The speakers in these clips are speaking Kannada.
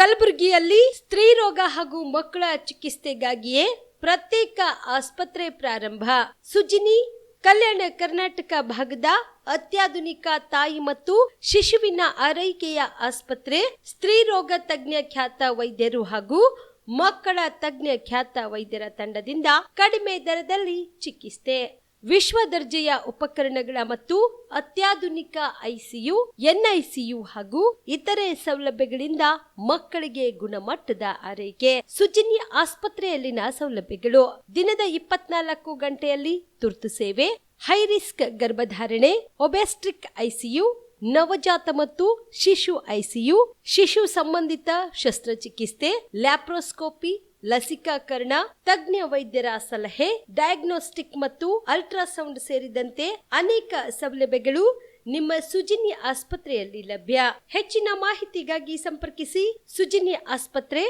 ಕಲಬುರಗಿಯಲ್ಲಿ ಸ್ತ್ರೀ ರೋಗ ಹಾಗೂ ಮಕ್ಕಳ ಚಿಕಿತ್ಸೆಗಾಗಿಯೇ ಪ್ರತ್ಯೇಕ ಆಸ್ಪತ್ರೆ ಪ್ರಾರಂಭ. ಸುಜಿನಿ ಕಲ್ಯಾಣ ಕರ್ನಾಟಕ ಭಾಗದ ಅತ್ಯಾಧುನಿಕ ತಾಯಿ ಮತ್ತು ಶಿಶುವಿನ ಆರೈಕೆಯ ಆಸ್ಪತ್ರೆ. ಸ್ತ್ರೀ ರೋಗ ತಜ್ಞ ಖ್ಯಾತ ವೈದ್ಯರು ಹಾಗೂ ಮಕ್ಕಳ ತಜ್ಞ ಖ್ಯಾತ ವೈದ್ಯರ ತಂಡದಿಂದ ಕಡಿಮೆ ದರದಲ್ಲಿ ಚಿಕಿತ್ಸೆ, ವಿಶ್ವ ದರ್ಜೆಯ ಉಪಕರಣಗಳ ಮತ್ತು ಅತ್ಯಾಧುನಿಕ ಐಸಿಯು, ಎನ್ಐಸಿಯು ಹಾಗೂ ಇತರೆ ಸೌಲಭ್ಯಗಳಿಂದ ಮಕ್ಕಳಿಗೆ ಗುಣಮಟ್ಟದ ಆರೈಕೆ. ಸುಜಿನಿ ಆಸ್ಪತ್ರೆಯಲ್ಲಿನ ಸೌಲಭ್ಯಗಳು: ದಿನದ 24 ಗಂಟೆಯಲ್ಲಿ ತುರ್ತು ಸೇವೆ, ಹೈ ರಿಸ್ಕ್ ಗರ್ಭಧಾರಣೆ, ಒಬೆಸ್ಟ್ರಿಕ್ ಐಸಿಯು, ನವಜಾತ ಮತ್ತು ಶಿಶು ಐಸಿಯು, ಶಿಶು ಸಂಬಂಧಿತ ಶಸ್ತ್ರಚಿಕಿತ್ಸೆ, ಲ್ಯಾಪ್ರೋಸ್ಕೋಪಿ, ಲಸಿಕಾಕರಣ, ತಜ್ಞ ವೈದ್ಯರ ಸಲಹೆ, ಡಯಾಗ್ನೋಸ್ಟಿಕ್ ಮತ್ತು ಅಲ್ಟ್ರಾಸೌಂಡ್ ಸೇರಿದಂತೆ ಅನೇಕ ಸೌಲಭ್ಯಗಳು ನಿಮ್ಮ ಸುಜಿನಿ ಆಸ್ಪತ್ರೆಯಲ್ಲಿ ಲಭ್ಯ. ಹೆಚ್ಚಿನ ಮಾಹಿತಿಗಾಗಿ ಸಂಪರ್ಕಿಸಿ ಸುಜಿನಿ ಆಸ್ಪತ್ರೆ,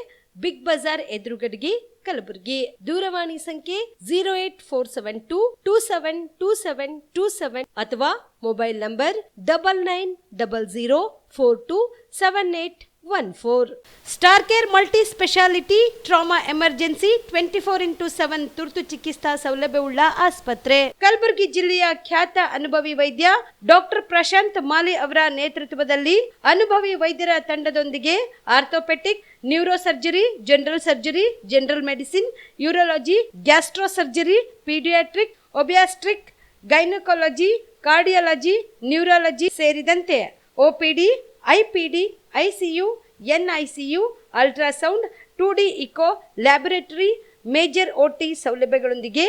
ಬಿಗ್ ಬಜಾರ್ ಎದುರುಗಡೆಗೆ, ಕಲಬುರಗಿ. ದೂರವಾಣಿ ಸಂಖ್ಯೆ 08472 272727 ಅಥವಾ mobile number 9900427814. Star care multi speciality trauma emergency 24x7 ತುರ್ತು ಚಿಕಿತ್ಸಾ ಸೌಲಭ್ಯವುಳ್ಳ ಆಸ್ಪತ್ರೆ. ಕಲಬುರಗಿ ಜಿಲ್ಲೆಯ ಖ್ಯಾತ ಅನುಭವಿ ವೈದ್ಯ ಡಾಕ್ಟರ್ ಪ್ರಶಾಂತ್ ಮಾಲಿ ಅವರ ನೇತೃತ್ವದಲ್ಲಿ ಅನುಭವಿ ವೈದ್ಯರ ತಂಡದೊಂದಿಗೆ orthopaedic, neuro surgery, general surgery, general medicine, urology, gastro surgery, paediatric, obstetric, gynaecology, cardiology, neurology ಸೇರಿದಂತೆ OPD, IPD, ICU, NICU, ultrasound, 2D echo, laboratory, major OT ಸೌಲಭ್ಯಗಳೊಂದಿಗೆ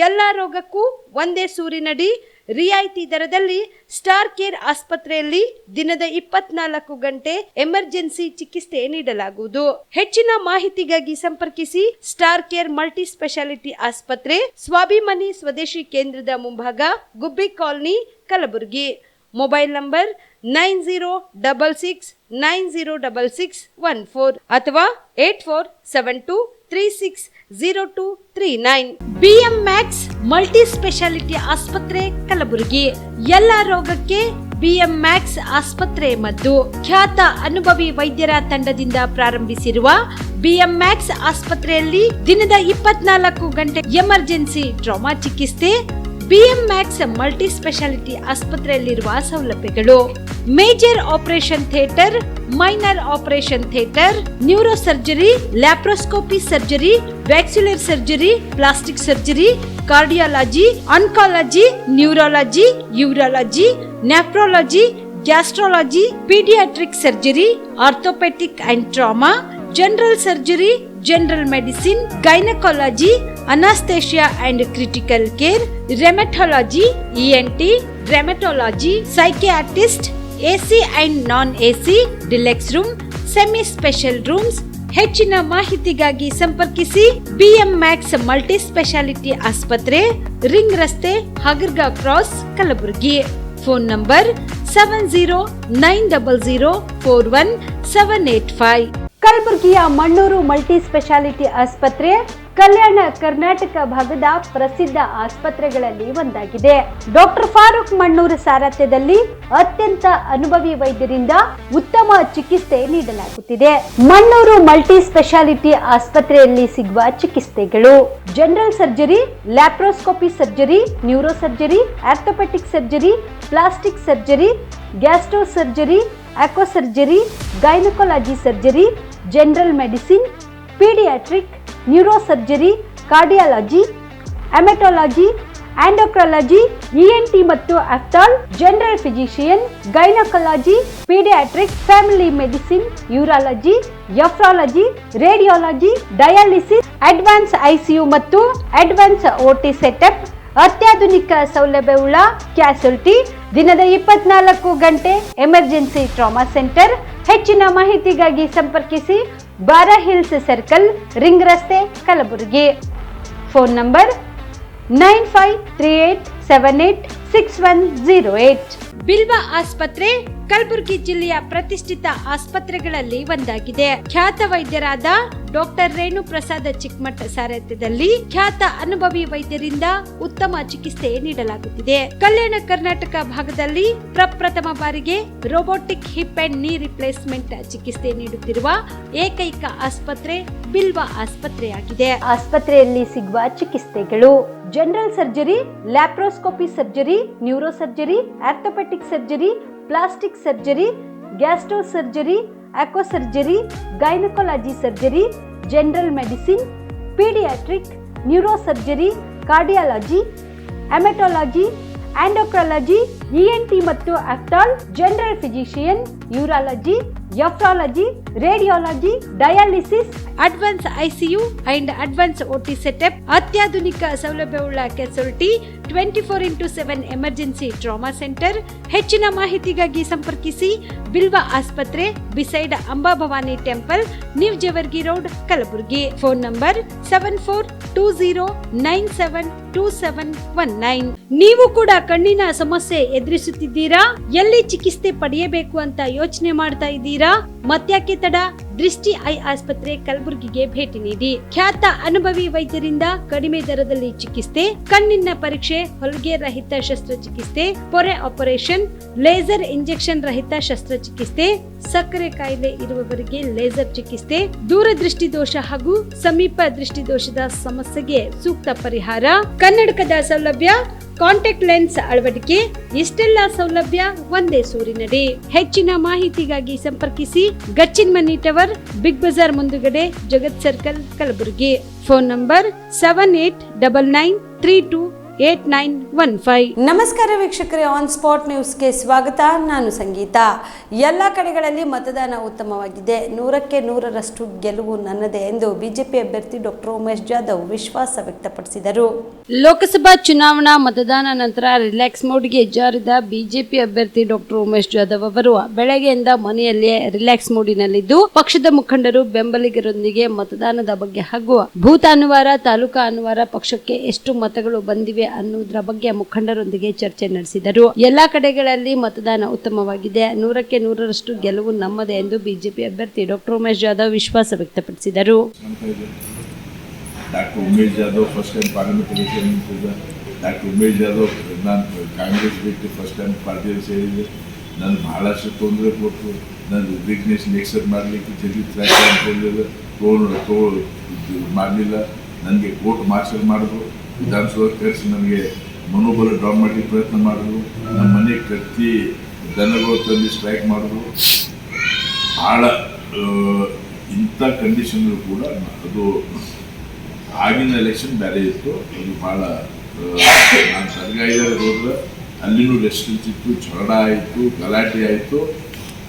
ಎಲ್ಲ ರೋಗಕ್ಕೂ ಒಂದೇ ಸೂರಿನಡಿ ರಿಯಾಯಿತಿ ದರದಲ್ಲಿ ಸ್ಟಾರ್ ಕೇರ್ ಆಸ್ಪತ್ರೆಯಲ್ಲಿ ದಿನದ 24 ಗಂಟೆ ಎಮರ್ಜೆನ್ಸಿ ಚಿಕಿತ್ಸೆ ನೀಡಲಾಗುವುದು. ಹೆಚ್ಚಿನ ಮಾಹಿತಿಗಾಗಿ ಸಂಪರ್ಕಿಸಿ ಸ್ಟಾರ್ ಕೇರ್ ಮಲ್ಟಿ ಸ್ಪೆಷಾಲಿಟಿ ಆಸ್ಪತ್ರೆ, ಸ್ವಾಭಿಮಾನಿ ಸ್ವದೇಶಿ ಕೇಂದ್ರದ ಮುಂಭಾಗ, ಗುಬ್ಬಿ ಕಾಲನಿ, ಕಲಬುರಗಿ. ಮೊಬೈಲ್ ನಂಬರ್ 9066906614 ಅಥವಾ 8472360239. BM Max ಮಲ್ಟಿ ಸ್ಪೆಷಾಲಿಟಿ ಆಸ್ಪತ್ರೆ, ಕಲಬುರಗಿ. ಎಲ್ಲ ರೋಗಕ್ಕೆ BM Max ಆಸ್ಪತ್ರೆ ಮದ್ದು. ಖ್ಯಾತ ಅನುಭವಿ ವೈದ್ಯರ ತಂಡದಿಂದ ಪ್ರಾರಂಭಿಸಿರುವ BM Max ಆಸ್ಪತ್ರೆಯಲ್ಲಿ ದಿನದ 24 ಗಂಟೆ ಎಮರ್ಜೆನ್ಸಿ ಟ್ರಾಮಾ ಚಿಕಿತ್ಸೆ. BM Max ಮಲ್ಟಿ ಸ್ಪೆಷಾಲಿಟಿ ಆಸ್ಪತ್ರೆಯಲ್ಲಿರುವ ಸೌಲಭ್ಯಗಳು: major operation theatre, minor operation theatre, neuro surgery, laparoscopy surgery, ವ್ಯಾಕ್ಸ್ಯುಲರ್ surgery, plastic surgery, cardiology, oncology, neurology, urology, nephrology, gastrology, paediatric surgery, orthopaedic and trauma, general surgery, general medicine, gynaecology, anaesthesia and critical care, rheumatology, ENT, rheumatology, psychiatrist, AC and non AC, deluxe room, semi special rooms. ಹೆಚ್ಚಿನ ಮಾಹಿತಿಗಾಗಿ ಸಂಪರ್ಕಿಸಿ BM Max ಮಲ್ಟಿ ಸ್ಪೆಷಾಲಿಟಿ ಆಸ್ಪತ್ರೆ, ರಿಂಗ್ ರಸ್ತೆ, ಹಗರ್ಗಾ ಕ್ರಾಸ್, ಕಲಬುರಗಿ. Phone number 7090041785. ಕಲಬುರಗಿಯ ಮಣ್ಣೂರು ಮಲ್ಟಿ ಸ್ಪೆಷಾಲಿಟಿ ಆಸ್ಪತ್ರೆ ಕಲ್ಯಾಣ ಕರ್ನಾಟಕ ಭಾಗದ ಪ್ರಸಿದ್ಧ ಆಸ್ಪತ್ರೆಗಳಲ್ಲಿ ಒಂದಾಗಿದೆ. ಡಾಕ್ಟರ್ ಫಾರೂಕ್ ಮಣ್ಣೂರು ಸಾರಥ್ಯದಲ್ಲಿ ಅತ್ಯಂತ ಅನುಭವಿ ವೈದ್ಯರಿಂದ ಉತ್ತಮ ಚಿಕಿತ್ಸೆ ನೀಡಲಾಗುತ್ತಿದೆ. ಮಣ್ಣೂರು ಮಲ್ಟಿ ಸ್ಪೆಷಾಲಿಟಿ ಆಸ್ಪತ್ರೆಯಲ್ಲಿ ಸಿಗುವ ಚಿಕಿತ್ಸೆಗಳು: general surgery, laparoscopy surgery, neuro surgery, orthopaedic surgery, plastic surgery, gastro surgery, onco surgery, gynaecology surgery, general medicine, paediatric, neuro surgery, cardiology, haematology, endocrinology, ENT ಮತ್ತು ophthal, general physician, gynaecology, paediatric, family medicine, urology, nephrology, radiology, dialysis, advance ICU ಮತ್ತು ಅಡ್ವಾನ್ಸ್ OT ಸೆಟಪ್. ಅತ್ಯಾಧುನಿಕ ಸೌಲಭ್ಯವುಳ್ಳ ಕ್ಯಾಸುಲಿಟಿ, ದಿನದ 24 ಗಂಟೆ ಎಮರ್ಜೆನ್ಸಿ ಟ್ರಾಮಾ ಸೆಂಟರ್. ಹೆಚ್ಚಿನ ಮಾಹಿತಿಗಾಗಿ ಸಂಪರ್ಕಿಸಿ ಬಾರಾ ಹಿಲ್ಸ್ ಸರ್ಕಲ್, ರಿಂಗ್ ರಸ್ತೆ, ಕಲಬುರಗಿ. Phone number 9538786108. ಬಿಲ್ವಾ ಆಸ್ಪತ್ರೆ ಕಲಬುರಗಿ ಜಿಲ್ಲೆಯ ಪ್ರತಿಷ್ಠಿತ ಆಸ್ಪತ್ರೆಗಳಲ್ಲಿ ಒಂದಾಗಿದೆ. ಖ್ಯಾತ ವೈದ್ಯರಾದ ಡಾಕ್ಟರ್ ರೇಣು ಪ್ರಸಾದ್ ಚಿಕ್ಮಠ್ ಸಾರಥ್ಯದಲ್ಲಿ ಖ್ಯಾತ ಅನುಭವಿ ವೈದ್ಯರಿಂದ ಉತ್ತಮ ಚಿಕಿತ್ಸೆ ನೀಡಲಾಗುತ್ತಿದೆ. ಕಲ್ಯಾಣ ಕರ್ನಾಟಕ ಭಾಗದಲ್ಲಿ ಪ್ರಪ್ರಥಮ ಬಾರಿಗೆ robotic hip and knee replacement ಚಿಕಿತ್ಸೆ ನೀಡುತ್ತಿರುವ ಏಕೈಕ ಆಸ್ಪತ್ರೆ ಬಿಲ್ವಾ ಆಸ್ಪತ್ರೆಯಾಗಿದೆ. ಆಸ್ಪತ್ರೆಯಲ್ಲಿ ಸಿಗುವ ಚಿಕಿತ್ಸೆಗಳು: general surgery, laparoscopy surgery, neuro surgery, orthopaedic surgery, plastic surgery, gastro surgery, onco surgery, gynaecology surgery, general medicine, paediatric, neuro surgery, cardiology, haematology, endocrinology, ENT ಮತ್ತು ophthal, general physician, urology, nephrology, radiology, dialysis, advance ICU and advance OT setup, ಅತ್ಯಾಧುನಿಕ ಸೌಲಭ್ಯವುಳ್ಳ casualty, 24x7 emergency trauma centre. ಹೆಚ್ಚಿನ ಮಾಹಿತಿಗಾಗಿ ಸಂಪರ್ಕಿಸಿ ಬಿಲ್ವಾ ಆಸ್ಪತ್ರೆ, beside Amba Bhavani temple, new Jevargi road, Kalaburagi. Phone number 7420972719. ನೀವು ಕೂಡ ಕಣ್ಣಿನ ಸಮಸ್ಯೆ ಎದುರಿಸುತ್ತಿದ್ದೀರಾ? ಎಲ್ಲಿ ಚಿಕಿತ್ಸೆ ಪಡೆಯಬೇಕು ಅಂತ ಯೋಚನೆ ಮಾಡ್ತಾ ಇದ್ದೀರಾ? ಮತ್ಯಾಕೆ ತಡ? ದೃಷ್ಟಿ ಐ ಆಸ್ಪತ್ರೆ ಕಲಬುರಗಿಗೆ ಭೇಟಿ ನೀಡಿ. ಖ್ಯಾತ ಅನುಭವಿ ವೈದ್ಯರಿಂದ ಕಡಿಮೆ ದರದಲ್ಲಿ ಚಿಕಿತ್ಸೆ, ಕಣ್ಣಿನ ಪರೀಕ್ಷೆ, ಹೊಲಿಗೆ ರಹಿತ ಶಸ್ತ್ರಚಿಕಿತ್ಸೆ, ಪೊರೆ ಆಪರೇಷನ್, ಲೇಸರ್ ಇಂಜೆಕ್ಷನ್ ರಹಿತ ಶಸ್ತ್ರಚಿಕಿತ್ಸೆ, ಸಕ್ಕರೆ ಕಾಯಿಲೆ ಇರುವವರಿಗೆ ಲೇಸರ್ ಚಿಕಿತ್ಸೆ, ದೂರದೃಷ್ಟಿ ದೋಷ ಹಾಗೂ ಸಮೀಪ ದೃಷ್ಟಿ ದೋಷದ ಸಮಸ್ಯೆಗೆ ಸೂಕ್ತ ಪರಿಹಾರ, ಕನ್ನಡಕದ ಸೌಲಭ್ಯ, ಕಾಂಟ್ಯಾಕ್ಟ್ ಲೆನ್ಸ್ ಅಳವಡಿಕೆ, ಇಷ್ಟೆಲ್ಲ ಸೌಲಭ್ಯ ಒಂದೇ ಸೂರಿನಡಿ. ಹೆಚ್ಚಿನ ಮಾಹಿತಿಗಾಗಿ ಸಂಪರ್ಕಿಸಿ Gachchin Mani tower, Big Bazaar ಮುಂದುಗಡೆ, Jagat circle, Kalaburagi. Phone number 7899328915. ನಮಸ್ಕಾರ ವೀಕ್ಷಕರೇ, ಆನ್ ಸ್ಪಾಟ್ ನ್ಯೂಸ್ಗೆ ಸ್ವಾಗತ. ನಾನು ಸಂಗೀತ. ಎಲ್ಲ ಕಡೆಗಳಲ್ಲಿ ಮತದಾನ ಉತ್ತಮವಾಗಿದೆ. 100ಕ್ಕೆ 100ರಷ್ಟು ಗೆಲುವು ನನ್ನದೇ ಎಂದು ಬಿಜೆಪಿ ಅಭ್ಯರ್ಥಿ ಡಾಕ್ಟರ್ ಉಮೇಶ್ ಜಾಧವ್ ವಿಶ್ವಾಸ ವ್ಯಕ್ತಪಡಿಸಿದರು. ಲೋಕಸಭಾ ಚುನಾವಣಾ ಮತದಾನ ನಂತರ ರಿಲ್ಯಾಕ್ಸ್ ಮೋಡ್ಗೆ ಜಾರಿದ ಬಿಜೆಪಿ ಅಭ್ಯರ್ಥಿ ಡಾಕ್ಟರ್ ಉಮೇಶ್ ಜಾಧವ್ ಅವರು ಬೆಳಗ್ಗೆಯಿಂದ ಮನೆಯಲ್ಲೇ ರಿಲ್ಯಾಕ್ಸ್ ಮೋಡಿನಲ್ಲಿದ್ದು ಪಕ್ಷದ ಮುಖಂಡರು ಬೆಂಬಲಿಗರೊಂದಿಗೆ ಮತದಾನದ ಬಗ್ಗೆ ಹಾಗೂ ಬೂತ್ ಅನುವಾರ, ತಾಲೂಕಾ ಅನುವಾರ, ಪಕ್ಷಕ್ಕೆ ಎಷ್ಟು ಮತಗಳು ಬಂದಿವೆ ಅನ್ನುವುದರ ಬಗ್ಗೆ ಮುಖಂಡರೊಂದಿಗೆ ಚರ್ಚೆ ನಡೆಸಿದರು. ಎಲ್ಲಾ ಕಡೆಗಳಲ್ಲಿ ಮತದಾನ ಉತ್ತಮವಾಗಿದೆ. 100ಕ್ಕೆ 100ರಷ್ಟು ಗೆಲುವು ನಮ್ಮದೇ ಎಂದು ಬಿಜೆಪಿ ಅಭ್ಯರ್ಥಿ ಡಾಕ್ಟರ್ ಉಮೇಶ್ ಜಾಧವ್ ವಿಶ್ವಾಸ ವ್ಯಕ್ತಪಡಿಸಿದರು. Doctor Umesh Jadhav first time parliament election ನಿಂತಿದ್ದ. ಡಾಕ್ಟರ್ ಉಮೇಶ್ ಜಾಧವ್ ನಾನು ಕಾಂಗ್ರೆಸ್ ಬಿಟ್ಟು ಫಸ್ಟ್ ಟೈಮ್ ಪಾರ್ಟಿಯಲ್ಲಿ ಸೇರಿದ್ದೆ. ನಾನು ಬಹಳಷ್ಟು ತೊಂದರೆ ಕೊಟ್ಟು ನಾನು ರಿಸಿಗ್ನೇಷನ್ ಎಕ್ಸೆಪ್ಟ್ ಮಾಡಲಿಕ್ಕೆ ಜಲ್ದಿ ಟ್ರ್ಯಾಕ್ ಅಂತ ಹೇಳಿದ್ರೆ ಮಾಡಲಿಲ್ಲ. ನನಗೆ ಕೋರ್ಟ್ ಮಾರ್ಷಲ್ ಮಾಡಿದ್ರು, ವಿಧಾನಸಭೆ ಕರೆಸಿ ನನಗೆ ಮನೋಬಲ ಡ್ರಾ ಮಾಡಲಿಕ್ಕೆ ಪ್ರಯತ್ನ ಮಾಡಿದ್ರು. ನಮ್ಮ ಮನೆ ಕತ್ತಿ ದನಗಳು ತಂದು ಸ್ಟ್ರೈಕ್ ಮಾಡಿದ್ರು. ಭಾಳ ಇಂಥ ಕಂಡೀಷನ್ಗಳು ಕೂಡ ಅದು ಆಗಿನ ಎಲೆಕ್ಷನ್ ಬೇರೆ ಇತ್ತು. ಅದು ಭಾಳ ನಾನು ಸರ್ಗಾಯಿದಾರೆ ಹೋದ್ರೆ ಅಲ್ಲಿನೂ ರೆಸ್ಟ್ರಿಕ್ಟ್ ಇತ್ತು, ಝಗಡ ಆಯಿತು, ಗಲಾಟೆ ಆಯಿತು.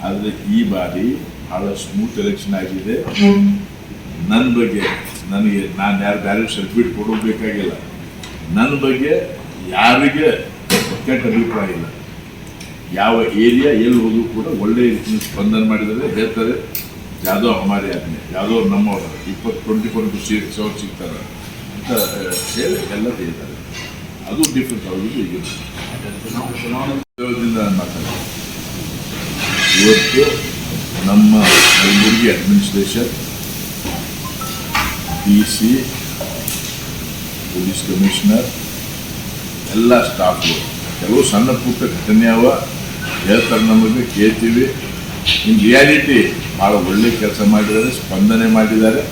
ಆದರೆ ಈ ಬಾರಿ ಭಾಳ ಸ್ಮೂತ್ ಎಲೆಕ್ಷನ್ ಆಗಿದೆ. ನನ್ನ ಬಗ್ಗೆ ನಾನು ಯಾರು ಸರ್ಟಿಫಿಕೇಟ್ ಕೊಡೋಬೇಕಾಗಿಲ್ಲ. ನನ್ನ ಬಗ್ಗೆ ಯಾರಿಗೆ ಕೆಟ್ಟ ಅಭಿಪ್ರಾಯ ಇಲ್ಲ. ಯಾವ ಏರಿಯಾ ಎಲ್ಲಿ ಹೋದರೂ ಕೂಡ ಒಳ್ಳೆಯ ರೀತಿಯ ಸ್ಪಂದನೆ ಮಾಡಿದರೆ ಹೇಳ್ತಾರೆ, ಜಾಧವ್ ಹಮಾರಿ ಆದ್ಮಿ, ಜಾಧವ್ ನಮ್ಮವರು, 24 ಸೀಟ್ಸ್ ಅವ್ರು ಸಿಗ್ತಾರೆ ಅಂತ ಹೇಳಿ ಎಲ್ಲ ಹೇಳ್ತಾರೆ. ಅದು ಡಿಫ್ರೆನ್ಸ್ ಅವ್ರಿಗೆ ಈಗ ಚುನಾವಣೆಯಿಂದ ಮಾತಾಡ್ತಾರೆ. ಇವತ್ತು ನಮ್ಮ Kalaburagi administration, DC, police commissioner, ಎಲ್ಲ ಸ್ಟಾಫ್ಗಳು ಕೆಲವು ಸಣ್ಣ ಪುಟ್ಟ ಘಟನೆ ಅವ ಹೇಳ್ತಾರೆ, ನಮಗೆ ಕೇಳ್ತೀವಿ. ಇನ್ ರಿಯಾಲಿಟಿ ಭಾಳ ಒಳ್ಳೆ ಕೆಲಸ ಮಾಡಿದ್ದಾರೆ, ಸ್ಪಂದನೆ ಮಾಡಿದ್ದಾರೆ.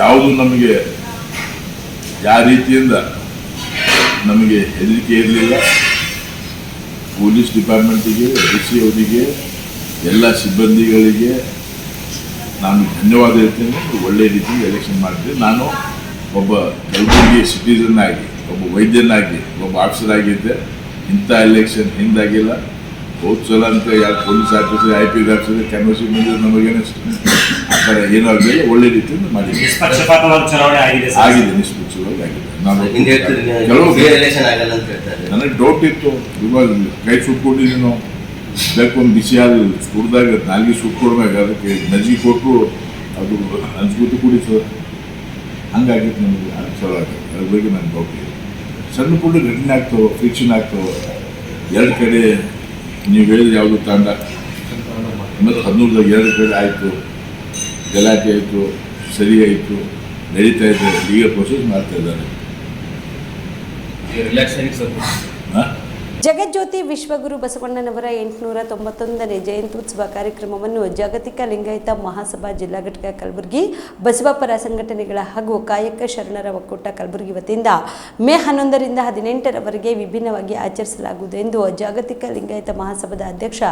ಯಾವುದು ನಮಗೆ ಯಾವ ರೀತಿಯಿಂದ ನಮಗೆ ಹೆದರಿಕೆ ಇರಲಿಲ್ಲ. ಪೊಲೀಸ್ ಡಿಪಾರ್ಟ್ಮೆಂಟಿಗೆ, DC ಅವರಿಗೆ, ಎಲ್ಲ ಸಿಬ್ಬಂದಿಗಳಿಗೆ ನಾನು ಧನ್ಯವಾದ ಹೇಳ್ತೇನೆ. ಒಳ್ಳೆಯ ರೀತಿಯಲ್ಲಿ ಎಲೆಕ್ಷನ್ ಮಾಡಿದೆ. ನಾನು ಒಬ್ಬ ಕಲಬುರಗಿ ಸಿಟಿಸನ್ ಆಗಿ, ಒಬ್ಬ ವೈದ್ಯನಾಗಿ, ಒಬ್ಬ ಆಫೀಸರ್ ಆಗಿದ್ದೆ. ಇಂಥ ಎಲೆಕ್ಷನ್ ಹಿಂದಾಗಿಲ್ಲ. बहुत ಸಲ ಅಂತ ಯಾರು police officer, IP officer canvassing ಬಂದಿದ್ದು ನಮಗೇನು ಆ ಥರ ಏನೂ ಆಗಲಿಲ್ಲ. ಒಳ್ಳೆ ರೀತಿಯಿಂದ ಮಾಡಿದ್ದೀವಿ. ಆಗಿದೆ, ನಿಷ್ಪಕ್ಷವಾಗಿ ಆಗಿದೆ. ನಾನು ನನಗೆ ಡೌಟ್ ಇತ್ತು, ಬಿಕಾಸ್ ಕೈ ಸುಟ್ಕೊಂಡಿದ್ದೀನಿ ನಾವು. ಬೇಕೊಂದು ಬಿಸಿ ಹಾಲು ಸುಡ್ದಾಗ ನಾಲ್ಗೆ ಸುಟ್ಕೊಡ್ಬೇಕು, ಅದಕ್ಕೆ ಮಜ್ಜಿಗೆ ಕೊಟ್ಟು ಅದು ಅನ್ಸ್ಕೂತು ಕುಡಿತು. ಹಂಗಾಗಿತ್ತು ನಮಗೆ. ಅದು ಚಲೋ ಆಗಿದೆ. ಅದ್ರ ಬಗ್ಗೆ ನನಗೆ ಡೌಟ್ ಇದೆ. ಸಣ್ಣ ಪುಟ್ಟ ಘಟನೆ ಆಗ್ತಾವೆ, ಫ್ರಿಕ್ಷನ್ ಆಗ್ತಾವೆ. ಎರಡು ಕಡೆ ನೀವು ಹೇಳಿದ್ರೆ ಯಾವುದು ತಾಂಡ ಮತ್ತು 13ದಾಗ 2 ಕಡೆ ಆಯಿತು, ಗಲಾಟೆ ಆಯಿತು. ಸರಿಯಾಯಿತು, ನಡೀತಾ ಇದ್ದಾರೆ, ಲೀಗಲ್ ಪ್ರೊಸೆಸ್ ಮಾಡ್ತಾ ಇದ್ದಾರೆ. ಜಗಜ್ಯೋತಿ ವಿಶ್ವಗುರು ಬಸವಣ್ಣನವರ 891ನೇ ಜಯಂತ್ಯುತ್ಸವ ಕಾರ್ಯಕ್ರಮವನ್ನು ಜಾಗತಿಕ ಲಿಂಗಾಯತ ಮಹಾಸಭಾ ಜಿಲ್ಲಾ ಘಟಕ ಕಲಬುರಗಿ, ಬಸವಪರ ಸಂಘಟನೆಗಳ ಹಾಗೂ ಕಾಯಕ ಶರಣರ ಒಕ್ಕೂಟ ಕಲಬುರಗಿ ವತಿಯಿಂದ ಮೇ 11ರಿಂದ 18ರವರೆಗೆ ವಿಭಿನ್ನವಾಗಿ ಆಚರಿಸಲಾಗುವುದು ಎಂದು ಜಾಗತಿಕ ಲಿಂಗಾಯತ ಮಹಾಸಭಾದ ಅಧ್ಯಕ್ಷ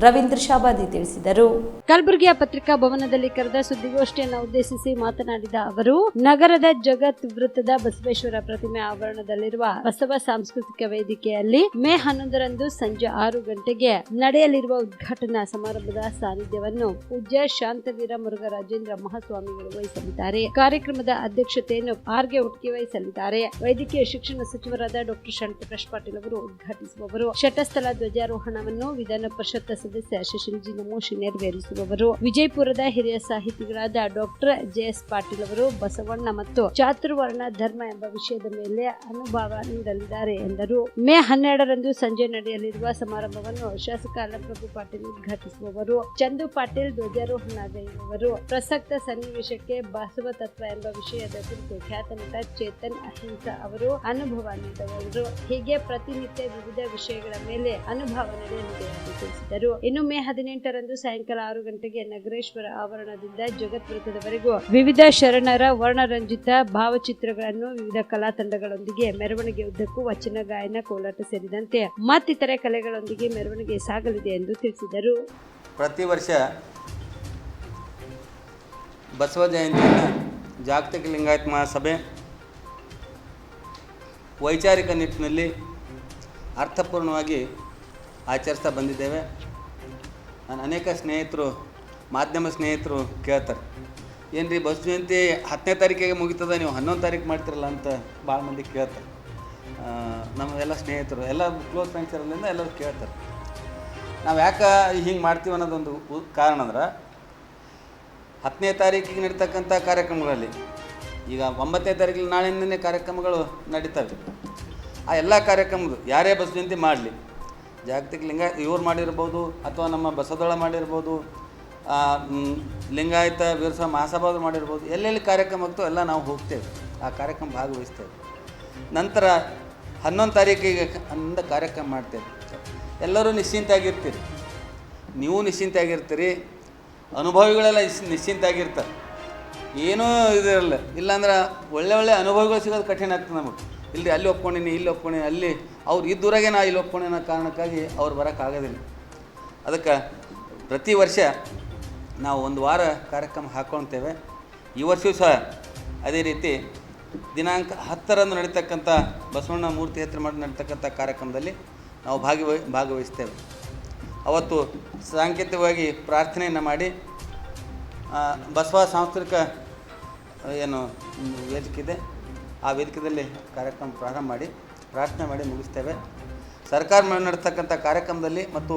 ರವೀಂದ್ರ ಶಾಬಾದಿ ತಿಳಿಸಿದರು. ಕಲಬುರಗಿಯ ಪತ್ರಿಕಾ ಭವನದಲ್ಲಿ ಕರೆದ ಸುದ್ದಿಗೋಷ್ಠಿಯನ್ನು ಉದ್ದೇಶಿಸಿ ಮಾತನಾಡಿದ ಅವರು, ನಗರದ ಜಗತ್ ವೃತ್ತದ ಬಸವೇಶ್ವರ ಪ್ರತಿಮೆ ಆವರಣದಲ್ಲಿರುವ ಬಸವ ಸಾಂಸ್ಕೃತಿಕ ವೇದಿಕೆಯಲ್ಲಿ ಮೇ 11ರಂದು ಸಂಜೆ 6 ಗಂಟೆಗೆ ನಡೆಯಲಿರುವ ಉದ್ಘಾಟನಾ ಸಮಾರಂಭದ ಸಾನ್ನಿಧ್ಯವನ್ನು ಪೂಜ್ಯ ಶಾಂತವೀರ ಮುರುಘರಾಜೇಂದ್ರ ಮಹಾಸ್ವಾಮಿಗಳು ವಹಿಸಲಿದ್ದಾರೆ. ಕಾರ್ಯಕ್ರಮದ ಅಧ್ಯಕ್ಷತೆಯನ್ನು ಆರ್ಗೆ ಒಟ್ಟಿಗೆ ವಹಿಸಲಿದ್ದಾರೆ. ವೈದ್ಯಕೀಯ ಶಿಕ್ಷಣ ಸಚಿವರಾದ ಡಾಕ್ಟರ್ ಶರಣಪ್ರಕಾಶ್ ಪಾಟೀಲ್ ಅವರು ಉದ್ಘಾಟಿಸುವವರು. ಶಟಸ್ಥಲ ಧ್ವಜಾರೋಹಣವನ್ನು ವಿಧಾನ ಪರಿಷತ್ ಸದಸ್ಯ ಶಶಿಲ್ಜಿ ನಮೋಶಿ ನೆರವೇರಿಸುವವರು. ವಿಜಯಪುರದ ಹಿರಿಯ ಸಾಹಿತಿಗಳಾದ ಡಾಕ್ಟರ್ ಜೆಎಸ್ ಪಾಟೀಲ್ ಅವರು ಬಸವಣ್ಣ ಮತ್ತು ಚಾತುರ್ವರ್ಣ ಧರ್ಮ ಎಂಬ ವಿಷಯದ ಮೇಲೆ ಅನುಭವ ನೀಡಲಿದ್ದಾರೆ ಎಂದರು. ಮೇ 12ರಂದು ಸಂಜೆ ನಡೆಯಲಿರುವ ಸಮಾರಂಭವನ್ನು ಶಾಸಕ ಅಲ್ಲಪ್ರಭು ಪಾಟೀಲ್ ಉದ್ಘಾಟಿಸುವವರು. ಚಂದು ಪಾಟೀಲ್ ಧ್ವಜಾರೋಹಣಗೈಯುವವರು. ಪ್ರಸಕ್ತ ಸನ್ನಿವೇಶಕ್ಕೆ ಬಸವ ತತ್ವ ಎಂಬ ವಿಷಯದ ಕುರಿತು ಖ್ಯಾತ ನಟ ಚೇತನ್ ಅಹಿಂಸಾ ಅವರು ಅನುಭವ ನೀಡುವರು. ಹೀಗೆ ಪ್ರತಿನಿತ್ಯ ವಿವಿಧ ವಿಷಯಗಳ ಮೇಲೆ ಅನುಭವ ನಡೆಯಲಿದೆ ಎಂದು ತಿಳಿಸಿದರು. ಇನ್ನು ಮೇ 18ರಂದು ಸಾಯಂಕಾಲ 6 ಗಂಟೆಗೆ ನಗರೇಶ್ವರ ಆವರಣದಿಂದ ಜಗತ್ ವೃತ್ತದವರೆಗೂ ವಿವಿಧ ಶರಣರ ವರ್ಣರಂಜಿತ ಭಾವಚಿತ್ರಗಳನ್ನು ವಿವಿಧ ಕಲಾ ತಂಡಗಳೊಂದಿಗೆ ಮೆರವಣಿಗೆ ಉದ್ದಕ್ಕೂ ವಚನ ಗಾಯನ, ಕೋಲಾಟ ಸೇರಿದಂತೆ ಮತ್ತಿತರೆ ಕಲೆಗಳೊಂದಿಗೆ ಮೆರವಣಿಗೆ ಸಾಗಲಿದೆ ಎಂದು ತಿಳಿಸಿದರು. ಪ್ರತಿ ವರ್ಷ ಬಸವ ಜಯಂತಿಯನ್ನು ಜಾಗತಿಕ ಲಿಂಗಾಯತ ಮಹಾಸಭೆ ವೈಚಾರಿಕ ನಿಟ್ಟಿನಲ್ಲಿ ಅರ್ಥಪೂರ್ಣವಾಗಿ ಆಚರಿಸ್ತಾ ಬಂದಿದ್ದೇವೆ. ನಾನು ಅನೇಕ ಸ್ನೇಹಿತರು, ಮಾಧ್ಯಮ ಸ್ನೇಹಿತರು ಕೇಳ್ತಾರೆ, ಏನ್ರಿ ಬಸವ ಜಯಂತಿ 10ನೇ ತಾರೀಕಿಗೆ ಮುಗಿತದ, ನೀವು 11 ತಾರೀಕು ಮಾಡ್ತಿರಲ್ಲ ಅಂತ ಭಾಳ ಮಂದಿ ಕೇಳ್ತಾರೆ. ನಮ್ಮ ಎಲ್ಲ ಸ್ನೇಹಿತರು, ಎಲ್ಲ ಕ್ಲೋಸ್ ಫ್ರೆಂಡ್ಸ್ ಇರೋದ್ರಿಂದ ಎಲ್ಲರೂ ಕೇಳ್ತಾರೆ. ನಾವು ಯಾಕೆ ಹಿಂಗೆ ಮಾಡ್ತೀವಿ ಅನ್ನೋದೊಂದು ಕಾರಣ ಅಂದ್ರೆ, 10ನೇ ತಾರೀಕಿಗೆ ನಡೀತಕ್ಕಂಥ ಕಾರ್ಯಕ್ರಮಗಳಲ್ಲಿ ಈಗ 9ನೇ ತಾರೀಕಿಗೆ ನಾಳಿಂದನೇ ಕಾರ್ಯಕ್ರಮಗಳು ನಡೀತವೆ. ಆ ಎಲ್ಲ ಕಾರ್ಯಕ್ರಮಗಳು ಯಾರೇ ಬಸವ ಜಯಂತಿ ಮಾಡಲಿ, ಜಾಗತಿಕ ಇವ್ರು ಮಾಡಿರ್ಬೋದು ಅಥವಾ ನಮ್ಮ ಬಸವದಳ ಮಾಡಿರ್ಬೋದು, ಲಿಂಗಾಯತ ವೀರಶೈವ ಮಹಾಸಭಾದ್ರು ಮಾಡಿರ್ಬೋದು, ಎಲ್ಲೆಲ್ಲಿ ಕಾರ್ಯಕ್ರಮ ಆಗ್ತೋ ಎಲ್ಲ ನಾವು ಹೋಗ್ತೇವೆ, ಆ ಕಾರ್ಯಕ್ರಮ ಭಾಗವಹಿಸ್ತೇವೆ. ನಂತರ 11 ತಾರೀಕಿಗೆ ಅಂದ ಕಾರ್ಯಕ್ರಮ ಮಾಡ್ತೇವೆ. ಎಲ್ಲರೂ ನಿಶ್ಚಿಂತಾಗಿರ್ತೀರಿ, ನೀವು ನಿಶ್ಚಿಂತಾಗಿರ್ತೀರಿ, ಅನುಭವಿಗಳೆಲ್ಲ ನಿಶ್ಚಿಂತಾಗಿರ್ತಾರೆ, ಏನೂ ಇದಿರಲ್ಲ. ಇಲ್ಲಾಂದ್ರೆ ಒಳ್ಳೆ ಅನುಭವಿಗಳು ಸಿಗೋದು ಕಠಿಣ ಆಗ್ತದೆ ನಮಗೆ. ಇಲ್ಲರಿ ಅಲ್ಲಿ ಒಪ್ಕೊಂಡಿನಿ, ಇಲ್ಲಿ ಒಪ್ಕೊಂಡಿನಿ, ಅಲ್ಲಿ ಅವ್ರು ಇದ್ದೂರಾಗೆ ನಾ ಇಲ್ಲಿ ಒಪ್ಕೊಂಡಿ ಅನ್ನೋ ಕಾರಣಕ್ಕಾಗಿ ಅವ್ರು ಬರೋಕ್ಕಾಗೋದಿಲ್ಲ. ಅದಕ್ಕೆ ಪ್ರತಿ ವರ್ಷ ನಾವು 1 ವಾರ ಕಾರ್ಯಕ್ರಮ ಹಾಕ್ಕೊಳ್ತೇವೆ. ಈ ವರ್ಷವೂ ಸಹ ಅದೇ ರೀತಿ ದಿನಾಂಕ 10ರಂದು ನಡೀತಕ್ಕಂಥ ಬಸವಣ್ಣ ಮೂರ್ತಿ ಹತ್ತಿರ ಮಾಡಿ ನಡೀತಕ್ಕಂಥ ಕಾರ್ಯಕ್ರಮದಲ್ಲಿ ನಾವು ಭಾಗವಹಿಸ್ತೇವೆ. ಅವತ್ತು ಸಾಂಕೇತಿಕವಾಗಿ ಪ್ರಾರ್ಥನೆಯನ್ನು ಮಾಡಿ ಬಸವ ಸಾಂಸ್ಕೃತಿಕ ಏನು ವೇದಿಕೆ ಆ ವೇದಿಕೆಯಲ್ಲಿ ಕಾರ್ಯಕ್ರಮ ಪ್ರಾರಂಭ ಮಾಡಿ ಪ್ರಾರ್ಥನೆ ಮಾಡಿ ಮುಗಿಸ್ತೇವೆ. ಸರ್ಕಾರ ನಡೆಸ್ತಕ್ಕಂಥ ಕಾರ್ಯಕ್ರಮದಲ್ಲಿ ಮತ್ತು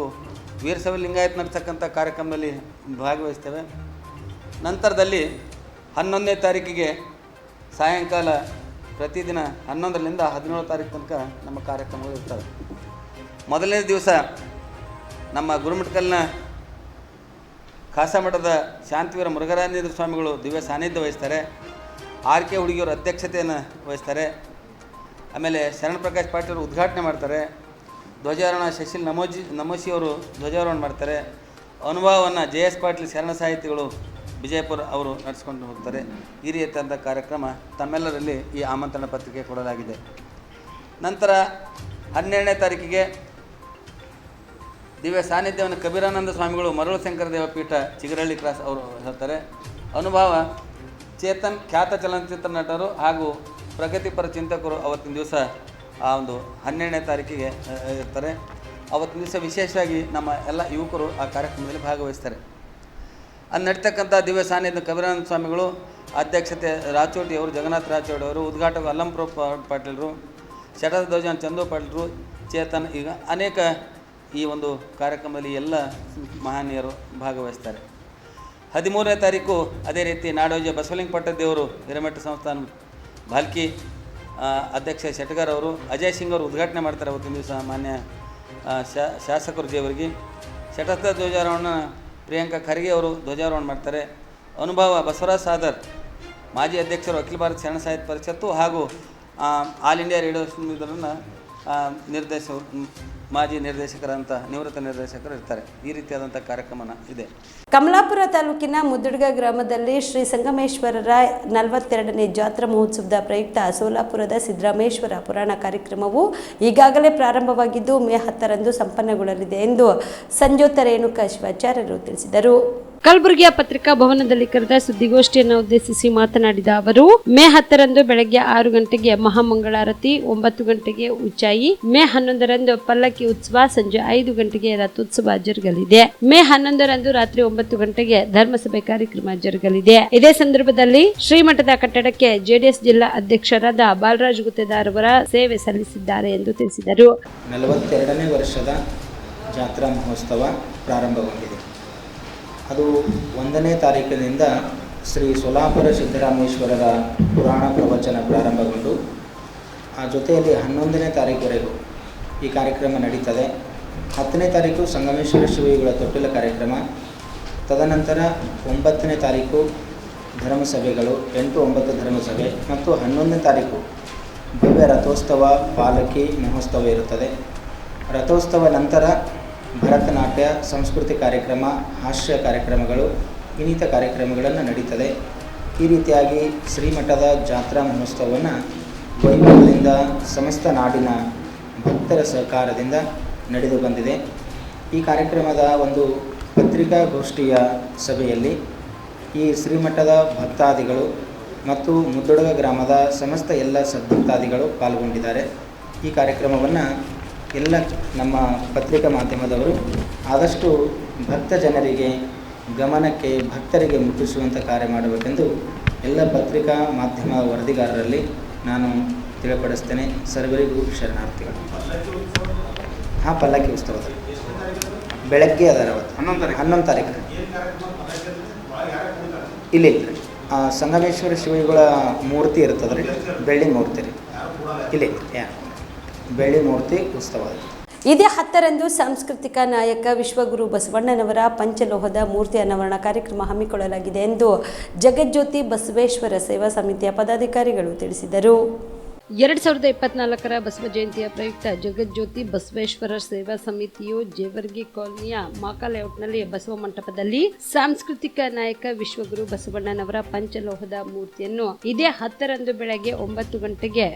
ವೀರಶೈವ ಲಿಂಗಾಯತ ನಡೆಸ್ತಕ್ಕಂಥ ಕಾರ್ಯಕ್ರಮದಲ್ಲಿ ಭಾಗವಹಿಸ್ತೇವೆ. ನಂತರದಲ್ಲಿ 11ನೇ ತಾರೀಕಿಗೆ ಸಾಯಂಕಾಲ ಪ್ರತಿದಿನ 11ರಿಂದ 17 ತಾರೀಕು ತನಕ ನಮ್ಮ ಕಾರ್ಯಕ್ರಮಗಳು ಇರ್ತವೆ. ಮೊದಲನೇ ದಿವಸ ನಮ್ಮ ಗುರುಮಠಕಲ್ನ ಖಾಸಮಠದ ಶಾಂತವೀರ ಮುರುಘರಾಜೇಂದ್ರ ಸ್ವಾಮಿಗಳು ದಿವ್ಯ ಸಾನ್ನಿಧ್ಯ ವಹಿಸ್ತಾರೆ. ಆರ್.ಕೆ. ಹುಡುಗಿಯವರು ಅಧ್ಯಕ್ಷತೆಯನ್ನು ವಹಿಸ್ತಾರೆ. ಆಮೇಲೆ ಶರಣಪ್ರಕಾಶ್ ಪಾಟೀಲ್ ಉದ್ಘಾಟನೆ ಮಾಡ್ತಾರೆ. ಧ್ವಜಾರೋಹಣ ಶಶಿಲ್ ನಮೋಶಿಯವರು ಧ್ವಜಾರೋಹಣ ಮಾಡ್ತಾರೆ. ಅನುಭವವನ್ನು ಜೆ.ಎಸ್. ಪಾಟೀಲ್ ಶರಣ ಸಾಹಿತಿಗಳು ವಿಜಯಪುರ ಅವರು ನಡೆಸ್ಕೊಂಡು ಹೋಗ್ತಾರೆ. ಈ ರೀತಿಯಾದ ಕಾರ್ಯಕ್ರಮ ತಮ್ಮೆಲ್ಲರಲ್ಲಿ ಈ ಆಮಂತ್ರಣ ಪತ್ರಿಕೆ ಕೊಡಲಾಗಿದೆ. ನಂತರ 12ನೇ ತಾರೀಕಿಗೆ ದಿವ್ಯ ಸಾನ್ನಿಧ್ಯವನ್ನು ಕಬೀರಾನಂದ ಸ್ವಾಮಿಗಳು ಮರಳು ಶಂಕರ ದೇವಪೀಠ ಚಿಗರಳ್ಳಿ ಕ್ರಾಸ್ ಅವರು ಹೇಳ್ತಾರೆ. ಅನುಭವ ಚೇತನ್ ಖ್ಯಾತ ಚಲನಚಿತ್ರ ನಟರು ಹಾಗೂ ಪ್ರಗತಿಪರ ಚಿಂತಕರು ಅವತ್ತಿನ ದಿವಸ ಆ ಒಂದು 12ನೇ ತಾರೀಕಿಗೆ ಇರ್ತಾರೆ. ಅವತ್ತಿನ ದಿವಸ ವಿಶೇಷವಾಗಿ ನಮ್ಮ ಎಲ್ಲ ಯುವಕರು ಆ ಕಾರ್ಯಕ್ರಮದಲ್ಲಿ ಭಾಗವಹಿಸ್ತಾರೆ. ಅಲ್ಲಿ ನಡೀತಕ್ಕಂಥ ದಿವ್ಯ ಸಾನ್ನಿಧ್ಯ ಕಬೀರಾನಂದ ಸ್ವಾಮಿಗಳು ಅಧ್ಯಕ್ಷತೆ ರಾಚೋಟಿ ಅವರು, ಜಗನ್ನಾಥ ರಾಚೋಟಿ ಅವರು, ಉದ್ಘಾಟಕ ಅಲ್ಲಂಪ್ರ ಪಾಟೀಲರು, ಶಟಧ್ವಜ ಚಂದು ಪಾಟೀಲರು, ಚೇತನ್, ಈಗ ಅನೇಕ ಈ ಒಂದು ಕಾರ್ಯಕ್ರಮದಲ್ಲಿ ಎಲ್ಲ ಮಹನೀಯರು ಭಾಗವಹಿಸ್ತಾರೆ. 13ನೇ ತಾರೀಕು ಅದೇ ರೀತಿ ನಾಡೋಜ ಬಸವಲಿಂಗ ಪಟ್ಟದೇವರು ಹಿರೇಮಠ ಸಂಸ್ಥಾನ ಭಾಲ್ಕಿ ಅಧ್ಯಕ್ಷ ಶೆಟ್ಗರ್ ಅವರು, ಅಜಯ್ ಸಿಂಗ್ ಅವರು ಉದ್ಘಾಟನೆ ಮಾಡ್ತಾರೆ. ಅವತ್ತಿನ ದಿವಸ ಮಾನ್ಯ ಶಾಸಕರು ಜೇವರ್ಗಿ. ಶಟಸ್ಥ ಧ್ವಜಾರೋಹಣ ಪ್ರಿಯಾಂಕಾ ಖರ್ಗೆ ಅವರು ಧ್ವಜಾರೋಹಣ ಮಾಡ್ತಾರೆ. ಅನುಭವ ಬಸವರಾಜ್ ಸಾದರ್ ಮಾಜಿ ಅಧ್ಯಕ್ಷರು ಅಖಿಲ ಭಾರತ ಶರಣ ಸಾಹಿತ್ಯ ಪರಿಷತ್ತು ಹಾಗೂ ಆಲ್ ಇಂಡಿಯಾ ರೇಡಿಯೋ ಇದನ್ನು ಮಾಜಿ ನಿರ್ದೇಶಕರಂತ ನಿವೃತ್ತ ನಿರ್ದೇಶಕರು ಇರ್ತಾರೆ. ಈ ರೀತಿಯಾದಂಥ ಕಾರ್ಯಕ್ರಮ ಇದೆ. ಕಮಲಾಪುರ ತಾಲೂಕಿನ ಮುದ್ದಡ್ಗ ಗ್ರಾಮದಲ್ಲಿ ಶ್ರೀ ಸಂಗಮೇಶ್ವರರ 42ನೇ ಜಾತ್ರಾ ಮಹೋತ್ಸವದ ಪ್ರಯುಕ್ತ ಸೋಲಾಪುರದ ಸಿದ್ದರಾಮೇಶ್ವರ ಪುರಾಣ ಕಾರ್ಯಕ್ರಮವು ಈಗಾಗಲೇ ಪ್ರಾರಂಭವಾಗಿದ್ದು ಮೇ 10ರಂದು ಸಂಪನ್ನಗೊಳ್ಳಲಿದೆ ಎಂದು ಸಂಜೋತ ರೇಣುಕಾ ಶಿವಾಚಾರ್ಯರು ತಿಳಿಸಿದರು. ಕಲಬುರಗಿಯ ಪತ್ರಿಕಾ ಭವನದಲ್ಲಿ ಕರೆದ ಸುದ್ದಿಗೋಷ್ಠಿಯನ್ನು ಉದ್ದೇಶಿಸಿ ಮಾತನಾಡಿದ ಅವರು ಮೇ 10ರಂದು ಬೆಳಗ್ಗೆ 6 ಗಂಟೆಗೆ ಮಹಾಮಂಗಳಾರತಿ, 9 ಗಂಟೆಗೆ ಉಚ್ಚಾಯಿ, ಮೇ 11ರಂದು ಪಲ್ಲಕ್ಕಿ ಉತ್ಸವ, ಸಂಜೆ 5 ಗಂಟೆಗೆ ರಥೋತ್ಸವ ಜರುಗಲಿದೆ. ಮೇ 11ರಂದು ರಾತ್ರಿ 9 ಗಂಟೆಗೆ ಧರ್ಮಸಭೆ ಕಾರ್ಯಕ್ರಮ ಜರುಗಲಿದೆ. ಇದೇ ಸಂದರ್ಭದಲ್ಲಿ ಶ್ರೀಮಠದ ಕಟ್ಟಡಕ್ಕೆ ಜೆಡಿಎಸ್ ಜಿಲ್ಲಾ ಅಧ್ಯಕ್ಷರಾದ ಬಾಲರಾಜ್ ಗುತ್ತೇದಾರ್ ಅವರ ಸೇವೆ ಸಲ್ಲಿಸಿದ್ದಾರೆ ಎಂದು ತಿಳಿಸಿದರು. 42ನೇ ವರ್ಷದ ಜಾತ್ರಾ ಮಹೋತ್ಸವ ಪ್ರಾರಂಭಗೊಂಡಿದೆ. ಅದು 1ನೇ ತಾರೀಕಿನಿಂದ ಶ್ರೀ ಸೋಲಾಪುರ ಸಿದ್ದರಾಮೇಶ್ವರರ ಪುರಾಣ ಪ್ರವಚನ ಪ್ರಾರಂಭಗೊಂಡು ಆ ಜೊತೆಯಲ್ಲಿ 11ನೇ ತಾರೀಕುವರೆಗೂ ಈ ಕಾರ್ಯಕ್ರಮ ನಡೀತದೆ. 10ನೇ ತಾರೀಕು ಸಂಗಮೇಶ್ವರ ಶಿವಯುಗಳ ತೊಟ್ಟಿಲ ಕಾರ್ಯಕ್ರಮ, ತದನಂತರ 9ನೇ ತಾರೀಕು ಧರ್ಮಸಭೆಗಳು, 8-9 ಧರ್ಮಸಭೆ ಮತ್ತು 11ನೇ ತಾರೀಕು ಭವ್ಯ ರಥೋತ್ಸವ, ಪಾಲಕಿ ಮಹೋತ್ಸವ ಇರುತ್ತದೆ. ರಥೋತ್ಸವ ನಂತರ ಭರತನಾಟ್ಯ, ಸಂಸ್ಕೃತಿ ಕಾರ್ಯಕ್ರಮ, ಹಾಸ್ಯ ಕಾರ್ಯಕ್ರಮಗಳು, ಇನ್ನಿತ ಕಾರ್ಯಕ್ರಮಗಳನ್ನು ನಡೀತದೆ. ಈ ರೀತಿಯಾಗಿ ಶ್ರೀಮಠದ ಜಾತ್ರಾ ಮಹೋತ್ಸವವನ್ನು ವೈಭವದಿಂದ ಸಮಸ್ತ ನಾಡಿನ ಭಕ್ತರ ಸಹಕಾರದಿಂದ ನಡೆದು ಬಂದಿದೆ. ಈ ಕಾರ್ಯಕ್ರಮದ ಒಂದು ಪತ್ರಿಕಾಗೋಷ್ಠಿಯ ಸಭೆಯಲ್ಲಿ ಈ ಶ್ರೀಮಠದ ಭಕ್ತಾದಿಗಳು ಮತ್ತು ಮುದ್ದಡ್ಗ ಗ್ರಾಮದ ಸಮಸ್ತ ಎಲ್ಲ ಸದ್ಭಕ್ತಾದಿಗಳು ಪಾಲ್ಗೊಂಡಿದ್ದಾರೆ. ಈ ಕಾರ್ಯಕ್ರಮವನ್ನು ಎಲ್ಲ ನಮ್ಮ ಪತ್ರಿಕಾ ಮಾಧ್ಯಮದವರು ಆದಷ್ಟು ಭಕ್ತ ಜನರಿಗೆ ಗಮನಕ್ಕೆ ಭಕ್ತರಿಗೆ ಮುಟ್ಟಿಸುವಂಥ ಕಾರ್ಯ ಮಾಡಬೇಕೆಂದು ಎಲ್ಲ ಪತ್ರಿಕಾ ಮಾಧ್ಯಮ ವರದಿಗಾರರಲ್ಲಿ ನಾನು ತಿಳಿಪಡಿಸ್ತೇನೆ. ಸರ್ವರಿಗೂ ಶರಣಾರ್ಥಿಗಳು. ಪಲ್ಲಕ್ಕಿ ಉತ್ಸವದಲ್ಲಿ ಬೆಳಗ್ಗೆ ಅದರ 11 ತಾರೀಕು ಇಲ್ಲಿ ಸಂಗಮೇಶ್ವರ ಶಿವಯುಗಳ ಮೂರ್ತಿ ಇರ್ತದೆ ರೀ, ಬೆಳ್ಳಿ ಮೂರ್ತಿ ರೀ, ಇಲ್ಲಿ ಬೆಳ್ಳಿ ಮೂರ್ತಿ ಉತ್ಸವ. ಇದೇ 10ರಂದು ಸಾಂಸ್ಕೃತಿಕ ನಾಯಕ ವಿಶ್ವಗುರು ಬಸವಣ್ಣನವರ ಪಂಚಲೋಹದ ಮೂರ್ತಿ ಅನಾವರಣ ಕಾರ್ಯಕ್ರಮ ಹಮ್ಮಿಕೊಳ್ಳಲಾಗಿದೆ ಎಂದು ಜಗಜ್ಯೋತಿ ಬಸವೇಶ್ವರ ಸೇವಾ ಸಮಿತಿಯ ಪದಾಧಿಕಾರಿಗಳು ತಿಳಿಸಿದರು. 2024ರ ಬಸವ ಜಯಂತಿಯ ಪ್ರಯುಕ್ತ ಜಗಜ್ಯೋತಿ ಬಸವೇಶ್ವರ ಸೇವಾ ಸಮಿತಿಯು ಜೇವರ್ಗಿ ಕಾಲೋನಿಯ ಮಾಕಾ ಲೇಔಟ್ನಲ್ಲಿ ಬಸವ ಮಂಟಪದಲ್ಲಿ ಸಾಂಸ್ಕೃತಿಕ ನಾಯಕ ವಿಶ್ವಗುರು ಬಸವಣ್ಣನವರ ಪಂಚಲೋಹದ ಮೂರ್ತಿಯನ್ನು ಇದೇ 10ರಂದು ಬೆಳಗ್ಗೆ 9 ಗಂಟೆಗೆ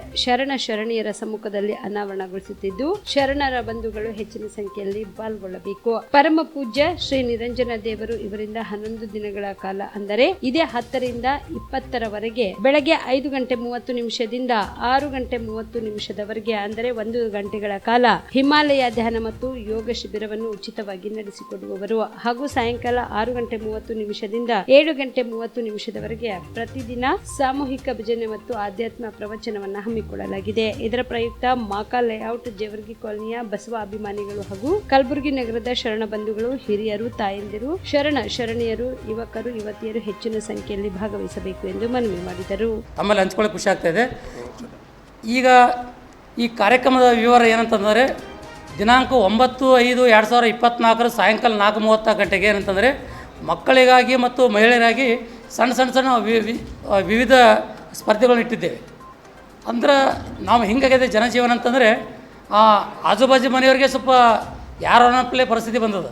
ಶರಣೀಯರ ಸಮ್ಮುಖದಲ್ಲಿ ಅನಾವರಣಗೊಳಿಸುತ್ತಿದ್ದು, ಶರಣರ ಬಂಧುಗಳು ಹೆಚ್ಚಿನ ಸಂಖ್ಯೆಯಲ್ಲಿ ಪಾಲ್ಗೊಳ್ಳಬೇಕು. ಪರಮ ಪೂಜ್ಯ ಶ್ರೀ ನಿರಂಜನ ದೇವರು ಇವರಿಂದ 11 ದಿನಗಳ ಕಾಲ ಅಂದರೆ ಇದೇ 10ರಿಂದ 20ರವರೆಗೆ ಬೆಳಗ್ಗೆ 5:30 6:30 ಅಂದರೆ 1 ಗಂಟೆಗಳ ಕಾಲ ಹಿಮಾಲಯ ಧ್ಯಾನ ಮತ್ತು ಯೋಗ ಶಿಬಿರವನ್ನು ಉಚಿತವಾಗಿ ನಡೆಸಿಕೊಡುವವರು ಹಾಗೂ ಸಾಯಂಕಾಲ 6:30 7:30 ಪ್ರತಿದಿನ ಸಾಮೂಹಿಕ ಭಜನೆ ಮತ್ತು ಆಧ್ಯಾತ್ಮ ಪ್ರವಚನವನ್ನು ಹಮ್ಮಿಕೊಳ್ಳಲಾಗಿದೆ. ಇದರ ಪ್ರಯುಕ್ತ ಮಾಕಾ ಲೇಔಟ್ ಜೇವರ್ಗಿ ಕಾಲೋನಿಯ ಬಸವ ಅಭಿಮಾನಿಗಳು ಹಾಗೂ ಕಲಬುರಗಿ ನಗರದ ಶರಣ ಬಂಧುಗಳು, ಹಿರಿಯರು, ತಾಯಂದಿರು, ಶರಣೀಯರು, ಯುವಕರು, ಯುವತಿಯರು ಹೆಚ್ಚಿನ ಸಂಖ್ಯೆಯಲ್ಲಿ ಭಾಗವಹಿಸಬೇಕು ಎಂದು ಮನವಿ ಮಾಡಿದರು. ಆಮೇಲೆ ಹಂಚ್ಕೊಳ್ಳೋಕೆ ಖುಷಿ ಆಗ್ತಾಯಿದೆ. ಈಗ ಈ ಕಾರ್ಯಕ್ರಮದ ವಿವರ ಏನಂತಂದರೆ, ದಿನಾಂಕ 9/5/2024 ಸಾಯಂಕಾಲ 4:30 ಗಂಟೆಗೆ ಏನಂತಂದರೆ ಮಕ್ಕಳಿಗಾಗಿ ಮತ್ತು ಮಹಿಳೆಯರಾಗಿ ಸಣ್ಣ ವಿವಿಧ ಸ್ಪರ್ಧೆಗಳನ್ನು ಇಟ್ಟಿದ್ದೇವೆ. ಅಂದ್ರೆ ನಾವು ಹಿಂಗಾಗಿದೆ ಜನಜೀವನ ಅಂತಂದರೆ ಆಜುಬಾಜು ಮನೆಯವರಿಗೆ ಸ್ವಲ್ಪ ಯಾರು ಅನ್ನಪ್ಪಲೇ ಪರಿಸ್ಥಿತಿ ಬಂದದ.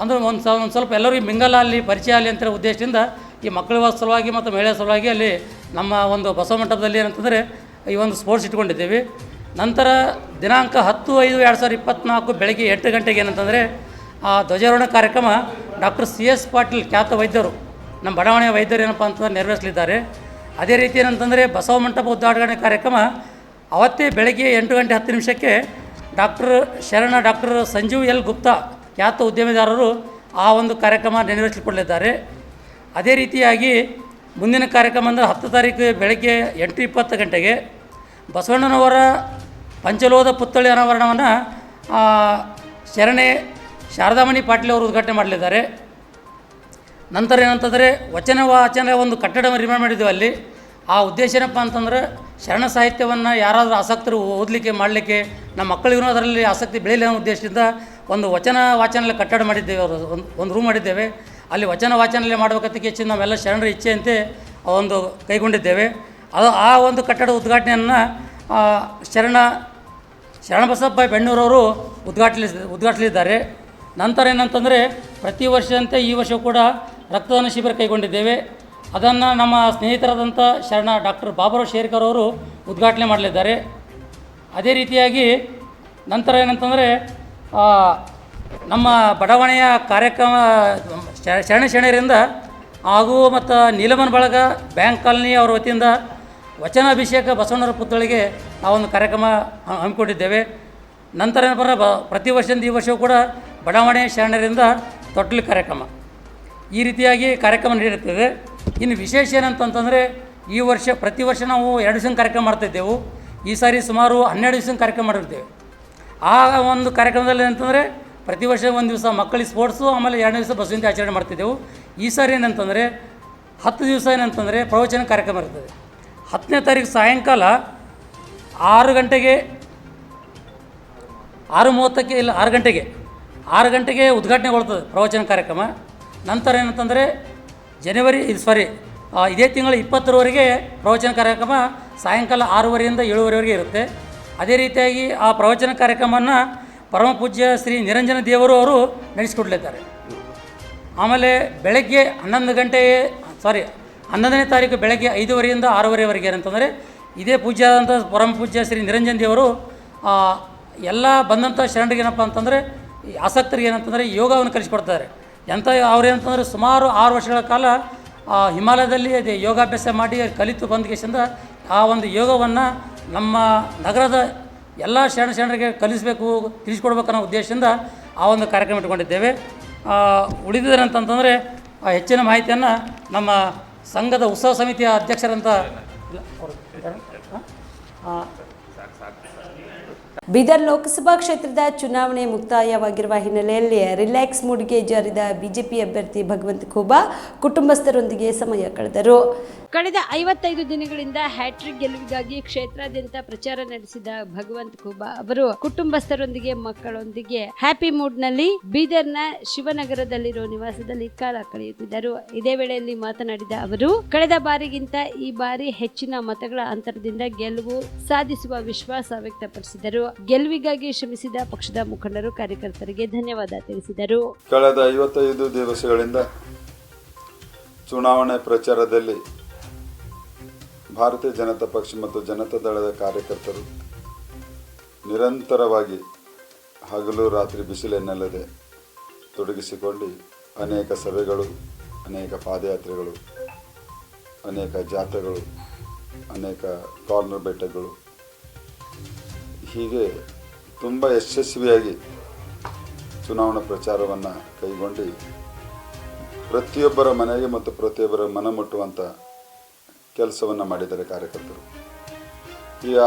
ಅಂದ್ರೆ ಒಂದು ಸ್ವಲ್ಪ ಎಲ್ಲರಿಗೂ ಮಿಂಗಲ ಅಲ್ಲಿ ಪರಿಚಯ ಆಗಲಿ ಅಂತ ಉದ್ದೇಶದಿಂದ ಈ ಮಕ್ಕಳ ಸಲುವಾಗಿ ಮತ್ತು ಮಹಿಳೆಯರ ಸಲುವಾಗಿ ಅಲ್ಲಿ ನಮ್ಮ ಒಂದು ಬಸವ ಮಂಟಪದಲ್ಲಿ ಏನಂತಂದರೆ ಈ ಒಂದು ಸ್ಪೋರ್ಟ್ಸ್ ಇಟ್ಕೊಂಡಿದ್ದೀವಿ. ನಂತರ ದಿನಾಂಕ 10/5/2024 ಬೆಳಗ್ಗೆ 8 ಗಂಟೆಗೆ ಏನಂತಂದರೆ ಧ್ವಜಾರೋಹಣ ಕಾರ್ಯಕ್ರಮ ಡಾಕ್ಟರ್ CS ಪಾಟೀಲ್ ಖ್ಯಾತ ವೈದ್ಯರು, ನಮ್ಮ ಬಡಾವಣೆಯ ವೈದ್ಯರು ಏನಪ್ಪ ಅಂತಂದ್ರೆ ನೆರವೇರಿಸಲಿದ್ದಾರೆ. ಅದೇ ರೀತಿ ಏನಂತಂದರೆ ಬಸವ ಮಂಟಪ ಉದ್ಘಾಟನೆ ಕಾರ್ಯಕ್ರಮ ಅವತ್ತೇ ಬೆಳಗ್ಗೆ 8:10 ಡಾಕ್ಟರ್ ಸಂಜೀವ್ L ಗುಪ್ತಾ ಖ್ಯಾತ ಉದ್ಯಮಿದಾರರು ಆ ಒಂದು ಕಾರ್ಯಕ್ರಮ ನೆರವೇರಿಸಿಕೊಳ್ಳಲಿದ್ದಾರೆ. ಅದೇ ರೀತಿಯಾಗಿ ಮುಂದಿನ ಕಾರ್ಯಕ್ರಮ ಅಂದರೆ 10 ತಾರೀಕು ಬೆಳಗ್ಗೆ 8:20 ಗಂಟೆಗೆ ಬಸವಣ್ಣನವರ ಪಂಚಲೋಹದ ಪುತ್ಥಳಿ ಅನಾವರಣವನ್ನು ಶಾರದಾಮಣಿ ಪಾಟೀಲ್ ಅವರು ಉದ್ಘಾಟನೆ ಮಾಡಲಿದ್ದಾರೆ. ನಂತರ ಏನಂತಂದರೆ ವಚನ ವಾಚನ ಒಂದು ಕಟ್ಟಡ ನಿರ್ಮಾಣ ಮಾಡಿದ್ದೀವಿ ಅಲ್ಲಿ. ಆ ಉದ್ದೇಶ ಏನಪ್ಪ ಅಂತಂದ್ರೆ ಶರಣ ಸಾಹಿತ್ಯವನ್ನು ಯಾರಾದರೂ ಆಸಕ್ತರು ಓದಲಿಕ್ಕೆ ಮಾಡಲಿಕ್ಕೆ ನಮ್ಮ ಮಕ್ಕಳಿಗೂ ಅದರಲ್ಲಿ ಆಸಕ್ತಿ ಬೆಳೆಯಲಿ ಅನ್ನೋ ಉದ್ದೇಶದಿಂದ ಒಂದು ವಚನ ವಾಚನದಲ್ಲಿ ಕಟ್ಟಡ ಮಾಡಿದ್ದೇವೆ. ಒಂದು ರೂಮ್ ಮಾಡಿದ್ದೇವೆ. ಅಲ್ಲಿ ವಚನ ವಾಚನಲ್ಲೇ ಮಾಡಬೇಕಂತ ಹೆಚ್ಚಿನ ನಾವೆಲ್ಲ ಶರಣರ ಇಚ್ಛೆಯಂತೆ ಒಂದು ಕೈಗೊಂಡಿದ್ದೇವೆ. ಆ ಒಂದು ಕಟ್ಟಡ ಉದ್ಘಾಟನೆಯನ್ನು ಶರಣಬಸಪ್ಪ ಬೆಣ್ಣೂರವರು ಉದ್ಘಾಟಿಸಲಿದ್ದಾರೆ. ನಂತರ ಏನಂತಂದರೆ ಪ್ರತಿ ವರ್ಷದಂತೆ ಈ ವರ್ಷ ಕೂಡ ರಕ್ತದಾನ ಶಿಬಿರ ಕೈಗೊಂಡಿದ್ದೇವೆ. ಅದನ್ನು ನಮ್ಮ ಸ್ನೇಹಿತರಾದಂಥ ಡಾಕ್ಟರ್ ಬಾಬುರಾವ್ ಶೇರ್ಕರ್ ಅವರು ಉದ್ಘಾಟನೆ ಮಾಡಲಿದ್ದಾರೆ. ಅದೇ ರೀತಿಯಾಗಿ ನಂತರ ಏನಂತಂದರೆ ನಮ್ಮ ಬಡಾವಣೆಯ ಕಾರ್ಯಕ್ರಮ ಶರಣರಿಂದ ಹಾಗೂ ಮತ್ತು ನೀಲಮನ್ ಬಳಗ ಬ್ಯಾಂಕ್ ಕಾಲನಿ ಅವರ ವತಿಯಿಂದ ವಚನಾಭಿಷೇಕ ಬಸವಣ್ಣರ ಪುತ್ಥಳಿಗೆ ಆ ಒಂದು ಕಾರ್ಯಕ್ರಮ ಹಮ್ಮಿಕೊಂಡಿದ್ದೇವೆ. ನಂತರ ಏನಪ್ಪ ಪ್ರತಿ ವರ್ಷದಿಂದ ಈ ವರ್ಷವೂ ಕೂಡ ಬಡಾವಣೆ ಶರಣರಿಂದ ತೊಟ್ಟಲು ಕಾರ್ಯಕ್ರಮ ಈ ರೀತಿಯಾಗಿ ಕಾರ್ಯಕ್ರಮ ನಡೆಯುತ್ತದೆ. ಇನ್ನು ವಿಶೇಷ ಏನಂತಂತಂದರೆ ಈ ವರ್ಷ ಪ್ರತಿ ವರ್ಷ ನಾವು 2 ದಿವಸ ಕಾರ್ಯಕ್ರಮ ಮಾಡ್ತಾಯಿದ್ದೆವು. ಈ ಸಾರಿ ಸುಮಾರು 12 ದಿವಸ ಕಾರ್ಯಕ್ರಮ ಮಾಡಿರ್ತೇವೆ. ಆ ಒಂದು ಕಾರ್ಯಕ್ರಮದಲ್ಲಿ ಏನಂತಂದರೆ ಪ್ರತಿ ವರ್ಷ ಒಂದು ದಿವಸ ಮಕ್ಕಳಿಗೆ ಸ್ಪೋರ್ಟ್ಸು, ಆಮೇಲೆ 2ನೇ ದಿವಸ ಬಸವಜಯಂತಿ ಆಚರಣೆ ಮಾಡ್ತಿದ್ದೆವು. ಈ ಸಾರಿ ಏನಂತಂದರೆ 10 ದಿವಸ ಏನಂತಂದರೆ ಪ್ರವಚನ ಕಾರ್ಯಕ್ರಮ ಇರ್ತದೆ. 10ನೇ ತಾರೀಕು ಸಾಯಂಕಾಲ 6 ಗಂಟೆಗೆ 6:30ಕ್ಕೆ ಇಲ್ಲ 6 ಗಂಟೆಗೆ ಉದ್ಘಾಟನೆಗೊಳ್ತದೆ ಪ್ರವಚನ ಕಾರ್ಯಕ್ರಮ. ನಂತರ ಏನಂತಂದರೆ ಇದೇ ತಿಂಗಳ 20ರವರೆಗೆ ಪ್ರವಚನ ಕಾರ್ಯಕ್ರಮ ಸಾಯಂಕಾಲ 6:30ಯಿಂದ 7:30ವರೆಗೆ ಇರುತ್ತೆ. ಅದೇ ರೀತಿಯಾಗಿ ಆ ಪ್ರವಚನ ಕಾರ್ಯಕ್ರಮವನ್ನು ಪರಮ ಪೂಜ್ಯ ಶ್ರೀ ನಿರಂಜನ ದೇವರು ಅವರು ನಡೆಸಿಕೊಡಲಿದ್ದಾರೆ. ಆಮೇಲೆ ಬೆಳಗ್ಗೆ 11ನೇ ತಾರೀಕು ಬೆಳಗ್ಗೆ 5:30ಯಿಂದ 6:30ವರೆಗೆ ಏನಂತಂದರೆ ಇದೇ ಪೂಜ್ಯವಾದಂಥ ಪರಮ ಪೂಜ್ಯ ಶ್ರೀ ನಿರಂಜನ ದೇವರು ಎಲ್ಲ ಬಂದಂಥ ಶರಣರಿಗೆ ಏನಪ್ಪ ಅಂತಂದರೆ ಆಸಕ್ತರಿಗೆ ಏನಂತಂದರೆ ಯೋಗವನ್ನು ಕಲಿಸಿಕೊಡ್ತಾರೆ. ಅವ್ರೇನಂತಂದರೆ ಸುಮಾರು 6 ವರ್ಷಗಳ ಕಾಲ ಹಿಮಾಲಯದಲ್ಲಿ ಅದೇ ಯೋಗಾಭ್ಯಾಸ ಮಾಡಿ ಕಲಿತು ಬಂದ್ಕೇಸಿಂದ ಆ ಒಂದು ಯೋಗವನ್ನು ನಮ್ಮ ನಗರದ ಎಲ್ಲ ಶರಣರಿಗೆ ತಿಳಿಸ್ಕೊಡ್ಬೇಕು ಅನ್ನೋ ಉದ್ದೇಶದಿಂದ ಆ ಒಂದು ಕಾರ್ಯಕ್ರಮ ಇಟ್ಕೊಂಡಿದ್ದೇವೆ. ಉಳಿದಿದ್ದೇನಂತಂದರೆ ಹೆಚ್ಚಿನ ಮಾಹಿತಿಯನ್ನು ನಮ್ಮ ಸಂಘದ ಉತ್ಸವ ಸಮಿತಿಯ ಅಧ್ಯಕ್ಷರಂತ ಬೀದರ್ ಲೋಕಸಭಾ ಕ್ಷೇತ್ರದ ಚುನಾವಣೆ ಮುಕ್ತಾಯವಾಗಿರುವ ಹಿನ್ನೆಲೆಯಲ್ಲಿ ರಿಲ್ಯಾಕ್ಸ್ ಮೂಡ್ಗೆ ಜಾರಿದ ಬಿಜೆಪಿ ಅಭ್ಯರ್ಥಿ ಭಗವಂತ ಖೂಬಾ ಕುಟುಂಬಸ್ಥರೊಂದಿಗೆ ಸಮಯ ಕಳೆದರು. ಕಳೆದ 55 ದಿನಗಳಿಂದ ಹ್ಯಾಟ್ರಿಕ್ ಗೆಲುವಿಗಾಗಿ ಕ್ಷೇತ್ರಾದ್ಯಂತ ಪ್ರಚಾರ ನಡೆಸಿದ ಭಗವಂತ ಖೂಬಾ ಅವರು ಕುಟುಂಬಸ್ಥರೊಂದಿಗೆ ಮಕ್ಕಳೊಂದಿಗೆ ಹ್ಯಾಪಿ ಮೂಡ್ನಲ್ಲಿ ಬೀದರ್ನ ಶಿವನಗರದಲ್ಲಿರುವ ನಿವಾಸದಲ್ಲಿ ಕಾಲ ಕಳೆಯುತ್ತಿದ್ದರು. ಇದೇ ವೇಳೆಯಲ್ಲಿ ಮಾತನಾಡಿದ ಅವರು ಕಳೆದ ಬಾರಿಗಿಂತ ಈ ಬಾರಿ ಹೆಚ್ಚಿನ ಮತಗಳ ಅಂತರದಿಂದ ಗೆಲುವು ಸಾಧಿಸುವ ವಿಶ್ವಾಸ ವ್ಯಕ್ತಪಡಿಸಿದರು. ಗೆಲುವಿಗಾಗಿ ಶ್ರಮಿಸಿದ ಪಕ್ಷದ ಮುಖಂಡರು ಕಾರ್ಯಕರ್ತರಿಗೆ ಧನ್ಯವಾದ ತಿಳಿಸಿದರು. ಕಳೆದ 55 ದಿವಸಗಳಿಂದ ಚುನಾವಣೆ ಪ್ರಚಾರದಲ್ಲಿ ಭಾರತೀಯ ಜನತಾ ಪಕ್ಷ ಮತ್ತು ಜನತಾ ದಳದ ಕಾರ್ಯಕರ್ತರು ನಿರಂತರವಾಗಿ ಹಗಲು ರಾತ್ರಿ ಬಿಸಿಲೆನ್ನಲ್ಲದೆ ತೊಡಗಿಸಿಕೊಂಡು ಅನೇಕ ಸಭೆಗಳು, ಅನೇಕ ಪಾದಯಾತ್ರೆಗಳು, ಅನೇಕ ಜಾಥಾಗಳು, ಅನೇಕ ಕಾರ್ನರ್ ಬೆಟ್ಟಗಳು, ಹೀಗೆ ತುಂಬ ಯಶಸ್ವಿಯಾಗಿ ಚುನಾವಣಾ ಪ್ರಚಾರವನ್ನು ಕೈಗೊಂಡು ಪ್ರತಿಯೊಬ್ಬರ ಮನೆಗೆ ಮತ್ತು ಪ್ರತಿಯೊಬ್ಬರ ಮನ ಮುಟ್ಟುವಂಥ ಕೆಲಸವನ್ನು ಮಾಡಿದ್ದಾರೆ ಕಾರ್ಯಕರ್ತರು.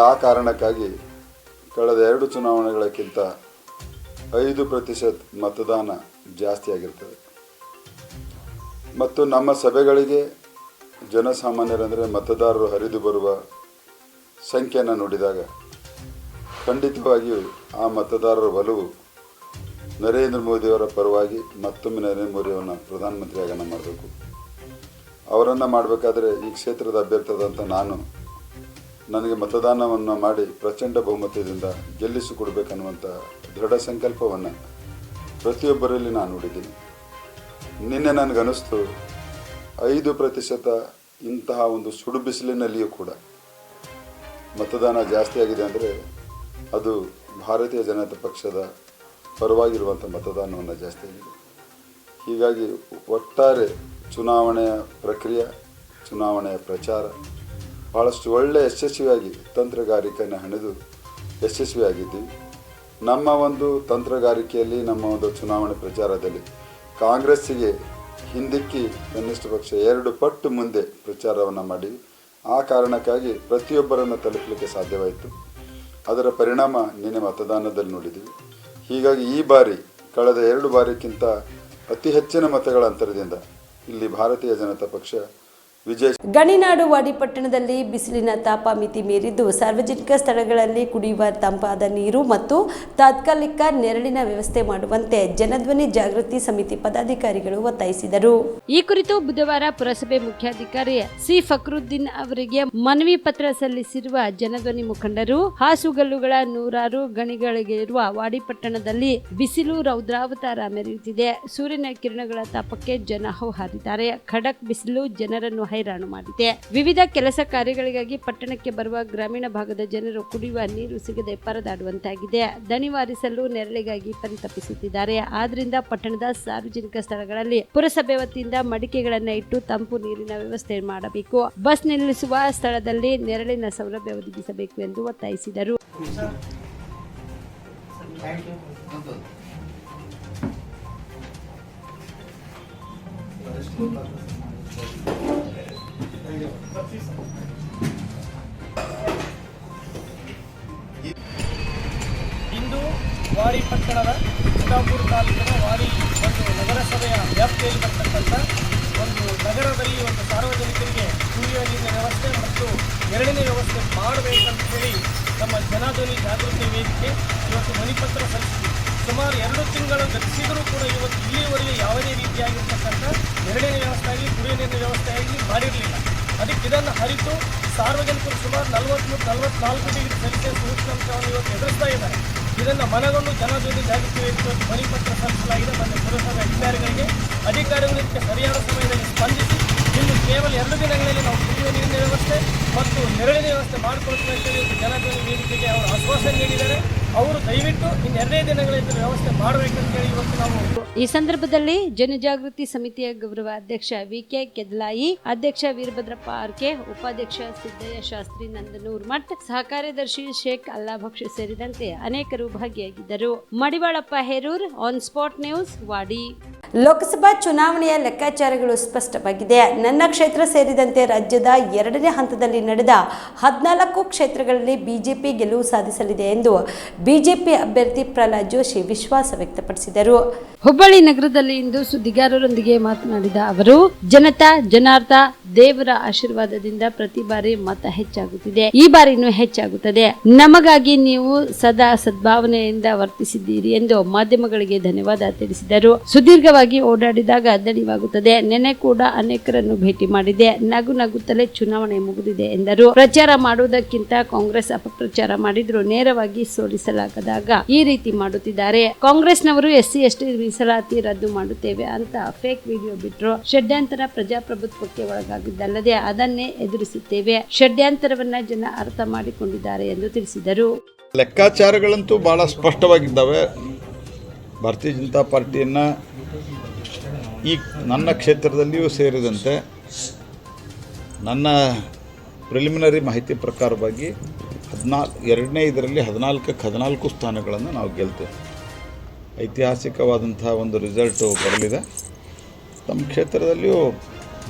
ಆ ಕಾರಣಕ್ಕಾಗಿ ಕಳೆದ 2 ಚುನಾವಣೆಗಳಕ್ಕಿಂತ 5% ಮತದಾನ ಜಾಸ್ತಿ ಆಗಿರ್ತದೆ. ಮತ್ತು ನಮ್ಮ ಸಭೆಗಳಿಗೆ ಜನಸಾಮಾನ್ಯರಂದರೆ ಮತದಾರರು ಹರಿದು ಬರುವ ಸಂಖ್ಯೆಯನ್ನು ನೋಡಿದಾಗ ಖಂಡಿತವಾಗಿಯೂ ಆ ಮತದಾರರ ಒಲವು ನರೇಂದ್ರ ಮೋದಿಯವರ ಪರವಾಗಿ ಮತ್ತೊಮ್ಮೆ ನರೇಂದ್ರ ಮೋದಿಯವರನ್ನು ಪ್ರಧಾನಮಂತ್ರಿಯಾಗನ ಮಾಡಬೇಕು. ಅವರನ್ನು ಮಾಡಬೇಕಾದ್ರೆ ಈ ಕ್ಷೇತ್ರದ ಅಭ್ಯರ್ಥಿಯಾದಂಥ ನನಗೆ ಮತದಾನವನ್ನು ಮಾಡಿ ಪ್ರಚಂಡ ಬಹುಮತದಿಂದ ಗೆಲ್ಲಿಸಿಕೊಡ್ಬೇಕನ್ನುವಂಥ ದೃಢ ಸಂಕಲ್ಪವನ್ನು ಪ್ರತಿಯೊಬ್ಬರಲ್ಲಿ ನಾನು ನೋಡಿದ್ದೀನಿ. ನಿನ್ನೆ ನನಗನ್ನಿಸ್ತು 5% ಇಂತಹ ಒಂದು ಸುಡು ಬಿಸಿಲಿನಲ್ಲಿಯೂ ಕೂಡ ಮತದಾನ ಜಾಸ್ತಿ ಆಗಿದೆ ಅಂದರೆ ಅದು ಭಾರತೀಯ ಜನತಾ ಪಕ್ಷದ ಪರವಾಗಿರುವಂಥ ಮತದಾನವನ್ನು ಜಾಸ್ತಿ ಆಗಿದೆ. ಹೀಗಾಗಿ ಒಟ್ಟಾರೆ ಚುನಾವಣೆಯ ಪ್ರಕ್ರಿಯೆ, ಚುನಾವಣೆಯ ಪ್ರಚಾರ ಭಾಳಷ್ಟು ಒಳ್ಳೆಯ ಯಶಸ್ವಿಯಾಗಿ ತಂತ್ರಗಾರಿಕೆಯನ್ನು ಹೆಣೆದು ಯಶಸ್ವಿಯಾಗಿದ್ದೀವಿ. ನಮ್ಮ ಒಂದು ತಂತ್ರಗಾರಿಕೆಯಲ್ಲಿ, ನಮ್ಮ ಒಂದು ಚುನಾವಣೆ ಪ್ರಚಾರದಲ್ಲಿ ಕಾಂಗ್ರೆಸ್ಸಿಗೆ ಹಿಂದಿಕ್ಕಿ ಕನಿಷ್ಠ ಪಕ್ಷ 2 ಪಟ್ಟು ಮುಂದೆ ಪ್ರಚಾರವನ್ನು ಮಾಡಿ ಆ ಕಾರಣಕ್ಕಾಗಿ ಪ್ರತಿಯೊಬ್ಬರನ್ನು ತಲುಪಲಿಕ್ಕೆ ಸಾಧ್ಯವಾಯಿತು. ಅದರ ಪರಿಣಾಮ ನಿನ್ನೆ ಮತದಾನದಲ್ಲಿ ನೋಡಿದ್ದೀವಿ. ಹೀಗಾಗಿ ಈ ಬಾರಿ ಕಳೆದ 2 ಬಾರಿಗಿಂತ ಅತಿ ಹೆಚ್ಚಿನ ಮತಗಳ ಅಂತರದಿಂದ ಇಲ್ಲಿ ಭಾರತೀಯ ಜನತಾ ಪಕ್ಷ ವಿಜಯ. ಗಣಿನಾಡು ವಾಡಿಪಟ್ಟಣದಲ್ಲಿ ಬಿಸಿಲಿನ ತಾಪ ಮಿತಿ ಮೀರಿದ್ದು ಸಾರ್ವಜನಿಕ ಸ್ಥಳಗಳಲ್ಲಿ ಕುಡಿಯುವ ತಂಪಾದ ನೀರು ಮತ್ತು ತಾತ್ಕಾಲಿಕ ನೆರಳಿನ ವ್ಯವಸ್ಥೆ ಮಾಡುವಂತೆ ಜನಧ್ವನಿ ಜಾಗೃತಿ ಸಮಿತಿ ಪದಾಧಿಕಾರಿಗಳು ಒತ್ತಾಯಿಸಿದರು. ಈ ಕುರಿತು ಬುಧವಾರ ಪುರಸಭೆ ಮುಖ್ಯಾಧಿಕಾರಿ ಸಿ ಫಕ್ರುದ್ದೀನ್ ಅವರಿಗೆ ಮನವಿ ಪತ್ರ ಸಲ್ಲಿಸಿರುವ ಜನಧ್ವನಿ ಮುಖಂಡರು ಹಾಸುಗಲ್ಲುಗಳ ನೂರಾರು ಗಣಿಗಳಿರುವ ವಾಡಿಪಟ್ಟಣದಲ್ಲಿ ಬಿಸಿಲು ರೌದ್ರಾವತಾರ ಮೆರೆಯುತ್ತಿದೆ. ಸೂರ್ಯನ ಕಿರಣಗಳ ತಾಪಕ್ಕೆ ಜನ ಹೌಹಾರಿದ್ದಾರೆ. ಖಡಕ್ ಬಿಸಿಲು ಜನರನ್ನು ಹೈರಾಣು ಮಾಡಿದೆ. ವಿವಿಧ ಕೆಲಸ ಕಾರ್ಯಗಳಿಗಾಗಿ ಪಟ್ಟಣಕ್ಕೆ ಬರುವ ಗ್ರಾಮೀಣ ಭಾಗದ ಜನರು ಕುಡಿಯುವ ನೀರು ಸಿಗದೆ ಪರದಾಡುವಂತಾಗಿದೆ. ದಣಿವಾರಿಸಲು ನೆರಳಿಗಾಗಿ ಪರಿತಪಿಸುತ್ತಿದ್ದಾರೆ. ಆದ್ರಿಂದ ಪಟ್ಟಣದ ಸಾರ್ವಜನಿಕ ಸ್ಥಳಗಳಲ್ಲಿ ಪುರಸಭೆ ವತಿಯಿಂದ ಮಡಿಕೆಗಳನ್ನು ಇಟ್ಟು ತಂಪು ನೀರಿನ ವ್ಯವಸ್ಥೆ ಮಾಡಬೇಕು. ಬಸ್ ನಿಲ್ಲಿಸುವ ಸ್ಥಳದಲ್ಲಿ ನೆರಳಿನ ಸೌಲಭ್ಯ ಒದಗಿಸಬೇಕು ಎಂದು ಒತ್ತಾಯಿಸಿದರು. ಇಂದು ವಾಡಿ ಪಟ್ಟಣದ ಚಿತ್ತಾಪುರ ತಾಲೂಕಿನ ವಾಡಿ ಒಂದು ನಗರಸಭೆಯ ವ್ಯಾಪ್ತಿಯಲ್ಲಿ ಬರ್ತಕ್ಕಂಥ ಒಂದು ನಗರದಲ್ಲಿ ಒಂದು ಸಾರ್ವಜನಿಕರಿಗೆ ಕುಡಿಯುವ ನೀರಿನ ವ್ಯವಸ್ಥೆ ಮತ್ತು ನೆರಳಿನ ವ್ಯವಸ್ಥೆ ಮಾಡಬೇಕಂತ ಹೇಳಿ ನಮ್ಮ ಜನಧ್ವನಿ ಜಾಗೃತಿ ವೇದಿಕೆ ಇವತ್ತು ಮನವಿಪತ್ರ ಸಲ್ಲಿಸಿದೆ. ಸುಮಾರು 2 ತಿಂಗಳು ಗತಿಸಿದರೂ ಕೂಡ ಇವತ್ತು ಇಲ್ಲಿಯವರೆಗೆ ಯಾವುದೇ ರೀತಿಯಾಗಿರ್ತಕ್ಕಂಥ ನೆರಳಿನ ವ್ಯವಸ್ಥೆ ಆಗಲಿ ಕುಡಿಯುವ ನೀರಿನ ವ್ಯವಸ್ಥೆ ಆಗಲಿ ಮಾಡಿರಲಿಲ್ಲ. ಅದಕ್ಕೆ ಇದನ್ನು ಅರಿತು ಸಾರ್ವಜನಿಕರು ಸುಮಾರು 43-44 ಡಿಗ್ರಿ ಸೆಲ್ಸಿಯಸ್ ಉಷ್ಣಾಂಶವನ್ನು ಇವತ್ತು ಎದುರಿಸ್ತಾ ಇದ್ದಾರೆ. ಇದನ್ನು ಮನಗೊಂಡು ಜನಧ್ವನಿ ಜಾಗೃತಿ ವೇದಿಕೆ ಮನವಿಪತ್ರ ಸಲ್ಲಿಸಲಾಗಿದೆ. ಮತ್ತು ಪುರಸಭೆ ಅಧಿಕಾರಿಗಳು ಇದಕ್ಕೆ ಸರಿಯಾದ ಸಮಯದಲ್ಲಿ ಸ್ಪಂದಿಸಿ ಇನ್ನು ಕೇವಲ 2 ದಿನಗಳಲ್ಲಿ ನಾವು ಕುಡಿಯುವ ನೀರಿನ ವ್ಯವಸ್ಥೆ ಮತ್ತು ನೆರಳಿನ ವ್ಯವಸ್ಥೆ ಮಾಡಿಕೊಡ್ತೀವಿ ಅಂತೇಳಿ ಜನಧ್ವನಿ ವೇದಿಕೆಗೆ ಅವರು ಆಶ್ವಾಸನೆ ನೀಡಿದ್ದಾರೆ. ಅವರು ದಯವಿಟ್ಟು ಇನ್ನು 2 ದಿನಗಳಲ್ಲಿ ವ್ಯವಸ್ಥೆ ಮಾಡಬೇಕಂತೇಳಿ ಇವತ್ತು ನಾವು ಈ ಸಂದರ್ಭದಲ್ಲಿ ಜನಜಾಗೃತಿ ಸಮಿತಿಯ ಗೌರವ ಅಧ್ಯಕ್ಷ ವಿಕೆ ಕೆದ್ಲಾಯಿ, ಅಧ್ಯಕ್ಷ ವೀರಭದ್ರಪ್ಪ ಆರ್ಕೆ, ಉಪಾಧ್ಯಕ್ಷ ಸಿದ್ದಯ್ಯ ಶಾಸ್ತ್ರಿ ನಂದನೂರ್ ಮಠ್, ಸಹ ಕಾರ್ಯದರ್ಶಿ ಶೇಖ್ ಅಲ್ಲಾಭಕ್ಷ ಸೇರಿದಂತೆ ಅನೇಕರು ಭಾಗಿಯಾಗಿದ್ದರು. Madivalappa Herur, on spot news, Wadi. Lok Sabha ಚುನಾವಣೆಯ ಲೆಕ್ಕಾಚಾರಗಳು ಸ್ಪಷ್ಟವಾಗಿದೆ. ನನ್ನ ಕ್ಷೇತ್ರ ಸೇರಿದಂತೆ ರಾಜ್ಯದ 2ನೇ ಹಂತದಲ್ಲಿ ನಡೆದ 14 ಕ್ಷೇತ್ರಗಳಲ್ಲಿ ಬಿಜೆಪಿ ಗೆಲುವು ಸಾಧಿಸಲಿದೆ ಎಂದು ಬಿಜೆಪಿ ಅಭ್ಯರ್ಥಿ ಪ್ರಹ್ಲಾದ್ ಜೋಶಿ ವಿಶ್ವಾಸ ವ್ಯಕ್ತಪಡಿಸಿದರು. ಹುಬ್ಬಳ್ಳಿ ನಗರದಲ್ಲಿ ಇಂದು ಸುದ್ದಿಗಾರರೊಂದಿಗೆ ಮಾತನಾಡಿದ ಅವರು, ಜನತಾ ಜನಾರ್ಥ ದೇವರ ಆಶೀರ್ವಾದದಿಂದ ಪ್ರತಿ ಬಾರಿ ಮತ ಹೆಚ್ಚಾಗುತ್ತಿದೆ. ಈ ಬಾರಿನೂ ಹೆಚ್ಚಾಗುತ್ತದೆ. ನಮಗಾಗಿ ನೀವು ಸದಾ ಸದ್ಭಾವನೆಯಿಂದ ವರ್ತಿಸಿದ್ದೀರಿ ಎಂದು ಮಾಧ್ಯಮಗಳಿಗೆ ಧನ್ಯವಾದ ತಿಳಿಸಿದರು. ಸುದೀರ್ಘವಾಗಿ ಓಡಾಡಿದಾಗ ದಣಿವಾಗುತ್ತದೆ. ನೆನೆ ಕೂಡ ಅನೇಕರನ್ನು ಭೇಟಿ ಮಾಡಿದೆ. ನಗುತ್ತಲೇ ಚುನಾವಣೆ ಮುಗಿದಿದೆ ಎಂದರು. ಪ್ರಚಾರ ಮಾಡುವುದಕ್ಕಿಂತ ಕಾಂಗ್ರೆಸ್ ಅಪಪ್ರಚಾರ ಮಾಡಿದ್ರು ನೇರವಾಗಿ ಸೋಲಿಸಲಾಗದಾಗ ಈ ರೀತಿ ಮಾಡುತ್ತಿದ್ದಾರೆ. ಕಾಂಗ್ರೆಸ್ನವರು SC ST ಮೀಸಲಾತಿ ರದ್ದು ಮಾಡುತ್ತೇವೆ ಅಂತ ಫೇಕ್ ವಿಡಿಯೋ ಬಿಟ್ರು. ಷಡ್ಯಂತರ ಪ್ರಜಾಪ್ರಭುತ್ವಕ್ಕೆ ಒಳಗಾಗಿದ್ದಲ್ಲದೆ ಅದನ್ನೇ ಎದುರಿಸುತ್ತೇವೆ. ಷಡ್ಯಂತರವನ್ನ ಜನ ಅರ್ಥ ಮಾಡಿಕೊಂಡಿದ್ದಾರೆ ಎಂದು ತಿಳಿಸಿದರು. ಲೆಕ್ಕಾಚಾರಗಳಂತೂ ಭಾಳ ಸ್ಪಷ್ಟವಾಗಿದ್ದಾವೆ. ಭಾರತೀಯ ಜನತಾ ಪಾರ್ಟಿಯನ್ನು ಈ ನನ್ನ ಕ್ಷೇತ್ರದಲ್ಲಿಯೂ ಸೇರಿದಂತೆ ನನ್ನ ಪ್ರಿಲಿಮಿನರಿ ಮಾಹಿತಿ ಪ್ರಕಾರವಾಗಿ 2ನೇ ಇದರಲ್ಲಿ 14 ಸ್ಥಾನಗಳನ್ನು ನಾವು ಗೆಲ್ತೇವೆ. ಐತಿಹಾಸಿಕವಾದಂಥ ಒಂದು ರಿಸಲ್ಟು ಬರಲಿದೆ. ನಮ್ಮ ಕ್ಷೇತ್ರದಲ್ಲಿಯೂ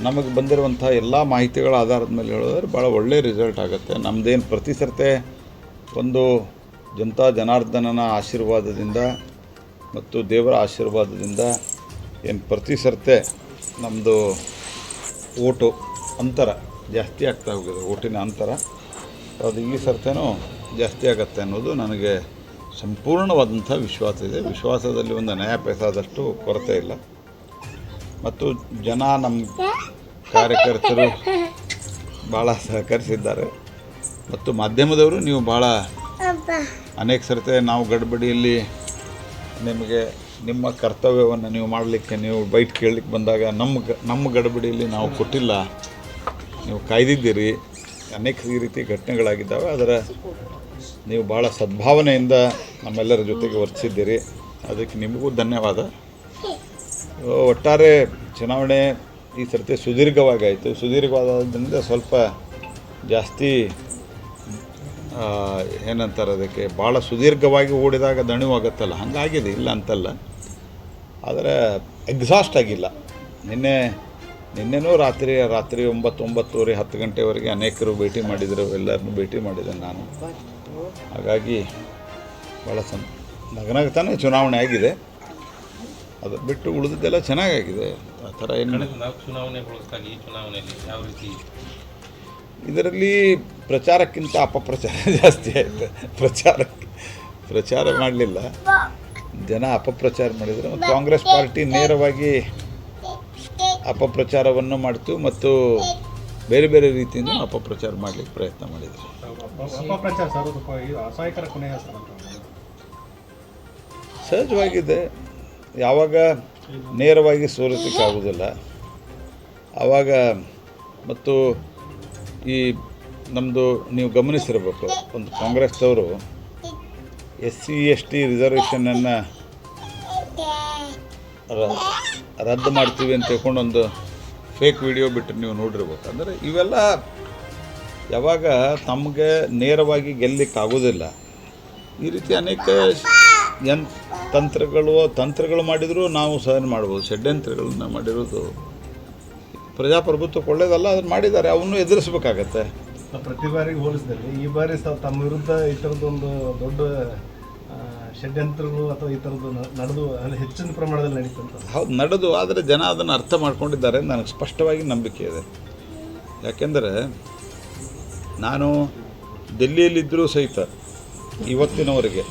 ನಮಗೆ ಬಂದಿರುವಂಥ ಎಲ್ಲ ಮಾಹಿತಿಗಳ ಆಧಾರದ ಮೇಲೆ ಹೇಳಿದ್ರೆ ಭಾಳ ಒಳ್ಳೆಯ ರಿಸಲ್ಟ್ ಆಗುತ್ತೆ. ನಮ್ಮದೇನು ಪ್ರತಿ ಸರ್ತೆ ಒಂದು ಜನತಾ ಜನಾರ್ದನನ ಆಶೀರ್ವಾದದಿಂದ ಮತ್ತು ದೇವರ ಆಶೀರ್ವಾದದಿಂದ ಏನು ಪ್ರತಿ ಸರ್ತೆ ನಮ್ಮದು ಓಟು ಅಂತರ ಜಾಸ್ತಿ ಆಗ್ತಾ ಹೋಗಿದೆ. ಓಟಿನ ಅಂತರ ಅದು ಈ ಸರ್ತೆನೂ ಜಾಸ್ತಿ ಆಗುತ್ತೆ ಅನ್ನೋದು ನನಗೆ ಸಂಪೂರ್ಣವಾದಂಥ ವಿಶ್ವಾಸ ಇದೆ. ವಿಶ್ವಾಸದಲ್ಲಿ ಒಂದು ನಯಾ ಪೈಸಾದಷ್ಟು ಕೊರತೆ ಇಲ್ಲ. ಮತ್ತು ಜನ ನಮ್ಮ ಕಾರ್ಯಕರ್ತರು ಭಾಳ ಸಹಕರಿಸಿದ್ದಾರೆ. ಮತ್ತು ಮಾಧ್ಯಮದವರು ನೀವು ಭಾಳ ಅನೇಕ ಸರ್ತೆ ನಾವು ಗಡ್ಬಡಿಯಲ್ಲಿ ನಿಮಗೆ ನಿಮ್ಮ ಕರ್ತವ್ಯವನ್ನು ನೀವು ಮಾಡಲಿಕ್ಕೆ ನೀವು ಬೈಟ್ ಕೇಳಲಿಕ್ಕೆ ಬಂದಾಗ ನಮ್ಮ ಗಡಬಡಿಯಲ್ಲಿ ನಾವು ಕೊಟ್ಟಿಲ್ಲ, ನೀವು ಕಾಯ್ದಿದ್ದೀರಿ. ಅನೇಕ ಈ ರೀತಿ ಘಟನೆಗಳಾಗಿದ್ದಾವೆ. ಅದರ ನೀವು ಭಾಳ ಸದ್ಭಾವನೆಯಿಂದ ನಮ್ಮೆಲ್ಲರ ಜೊತೆಗೆ ವರ್ತಿಸಿದ್ದೀರಿ. ಅದಕ್ಕೆ ನಿಮಗೂ ಧನ್ಯವಾದ. ಒಟ್ಟಾರೆ ಚುನಾವಣೆ ಈ ಸರ್ತಿ ಸುದೀರ್ಘವಾಗಾಯಿತು. ಸುದೀರ್ಘವಾದ್ರಿಂದ ಸ್ವಲ್ಪ ಜಾಸ್ತಿ ಏನಂತಾರೆ ಅದಕ್ಕೆ ಭಾಳ ಸುದೀರ್ಘವಾಗಿ ಓಡಿದಾಗ ದಣಿವಾಗುತ್ತಲ್ಲ, ಹಾಗಾಗಿದೆ, ಇಲ್ಲ ಅಂತಲ್ಲ. ಆದರೆ ಎಕ್ಸಾಸ್ಟ್ ಆಗಿಲ್ಲ. ನಿನ್ನೆನೂ ರಾತ್ರಿ 9-9:30 10 ಗಂಟೆವರೆಗೆ ಅನೇಕರು ಭೇಟಿ ಮಾಡಿದರು. ಎಲ್ಲರನ್ನೂ ಭೇಟಿ ಮಾಡಿದೆ ನಾನು. ಹಾಗಾಗಿ ಭಾಳ ನಗನಗ್ತಾನೆ ಚುನಾವಣೆ ಆಗಿದೆ. ಅದು ಬಿಟ್ಟು ಉಳಿದಿದ್ದೆಲ್ಲ ಚೆನ್ನಾಗಾಗಿದೆ. ಆ ಥರ ಏನು ಚುನಾವಣೆಗೊಳಗಾಗಿ ಈ ಚುನಾವಣೆಯಲ್ಲಿ ಯಾವ ರೀತಿ ಇದರಲ್ಲಿ ಪ್ರಚಾರಕ್ಕಿಂತ ಅಪಪ್ರಚಾರ ಜಾಸ್ತಿ ಆಯಿತು. ಪ್ರಚಾರ ಮಾಡಲಿಲ್ಲ, ಜನ ಅಪಪ್ರಚಾರ ಮಾಡಿದರು. ಮತ್ತು ಕಾಂಗ್ರೆಸ್ ಪಾರ್ಟಿ ನೇರವಾಗಿ ಅಪಪ್ರಚಾರವನ್ನು ಮಾಡ್ತು ಮತ್ತು ಬೇರೆ ಬೇರೆ ರೀತಿಯಿಂದ ಅಪಪ್ರಚಾರ ಮಾಡಲಿಕ್ಕೆ ಪ್ರಯತ್ನ ಮಾಡಿದರು. ಸಹಜವಾಗಿದೆ, ಯಾವಾಗ ನೇರವಾಗಿ ಸೋಲಿಸಲಿಕ್ಕಾಗೋದಿಲ್ಲ ಆವಾಗ. ಮತ್ತು ಈ ನಮ್ಮದು ನೀವು ಗಮನಿಸಿರಬೇಕು, ಒಂದು ಕಾಂಗ್ರೆಸ್ದವರು SC/ST ರಿಸರ್ವೇಷನನ್ನು ರದ್ದು ಮಾಡ್ತೀವಿ ಅಂತ ತಿಳ್ಕೊಂಡು ಒಂದು ಫೇಕ್ ವಿಡಿಯೋ ಬಿಟ್ಟು ನೀವು ನೋಡಿರ್ಬೇಕು. ಅಂದರೆ ಇವೆಲ್ಲ ಯಾವಾಗ ತಮಗೆ ನೇರವಾಗಿ ಗೆಲ್ಲಲಿಕ್ಕಾಗೋದಿಲ್ಲ, ಈ ರೀತಿ ಅನೇಕ ತಂತ್ರಗಳು ಮಾಡಿದರೂ ನಾವು ಸಹನೆ ಮಾಡ್ಬೋದು. ಷಡ್ಯಂತ್ರಗಳನ್ನ ಮಾಡಿರೋದು ಪ್ರಜಾಪ್ರಭುತ್ವಕ್ಕೆ ಒಳ್ಳೆಯದಲ್ಲ, ಅದನ್ನು ಮಾಡಿದ್ದಾರೆ, ಅವನು ಎದುರಿಸ್ಬೇಕಾಗತ್ತೆ. ಪ್ರತಿ ಬಾರಿಗೆ ಹೋಲಿಸಿದಲ್ಲಿ ಈ ಬಾರಿ ತಮ್ಮ ವಿರುದ್ಧ ಈ ಥರದ್ದೊಂದು ದೊಡ್ಡ ಷಡ್ಯಂತ್ರಗಳು ಅಥವಾ ಈ ಥರದ್ದು ನಡೆದು ಅಲ್ಲಿ ಹೆಚ್ಚಿನ ಪ್ರಮಾಣದಲ್ಲಿ ನಡೀತಂತ. ಹೌದು, ನಡೆದು, ಆದರೆ ಜನ ಅದನ್ನು ಅರ್ಥ ಮಾಡ್ಕೊಂಡಿದ್ದಾರೆ ನನಗೆ ಸ್ಪಷ್ಟವಾಗಿ ನಂಬಿಕೆ ಇದೆ. ಯಾಕೆಂದರೆ ನಾನು ದಿಲ್ಲಿಯಲ್ಲಿದ್ದರೂ ಸಹಿತ ಇವತ್ತಿನವರೆಗೆ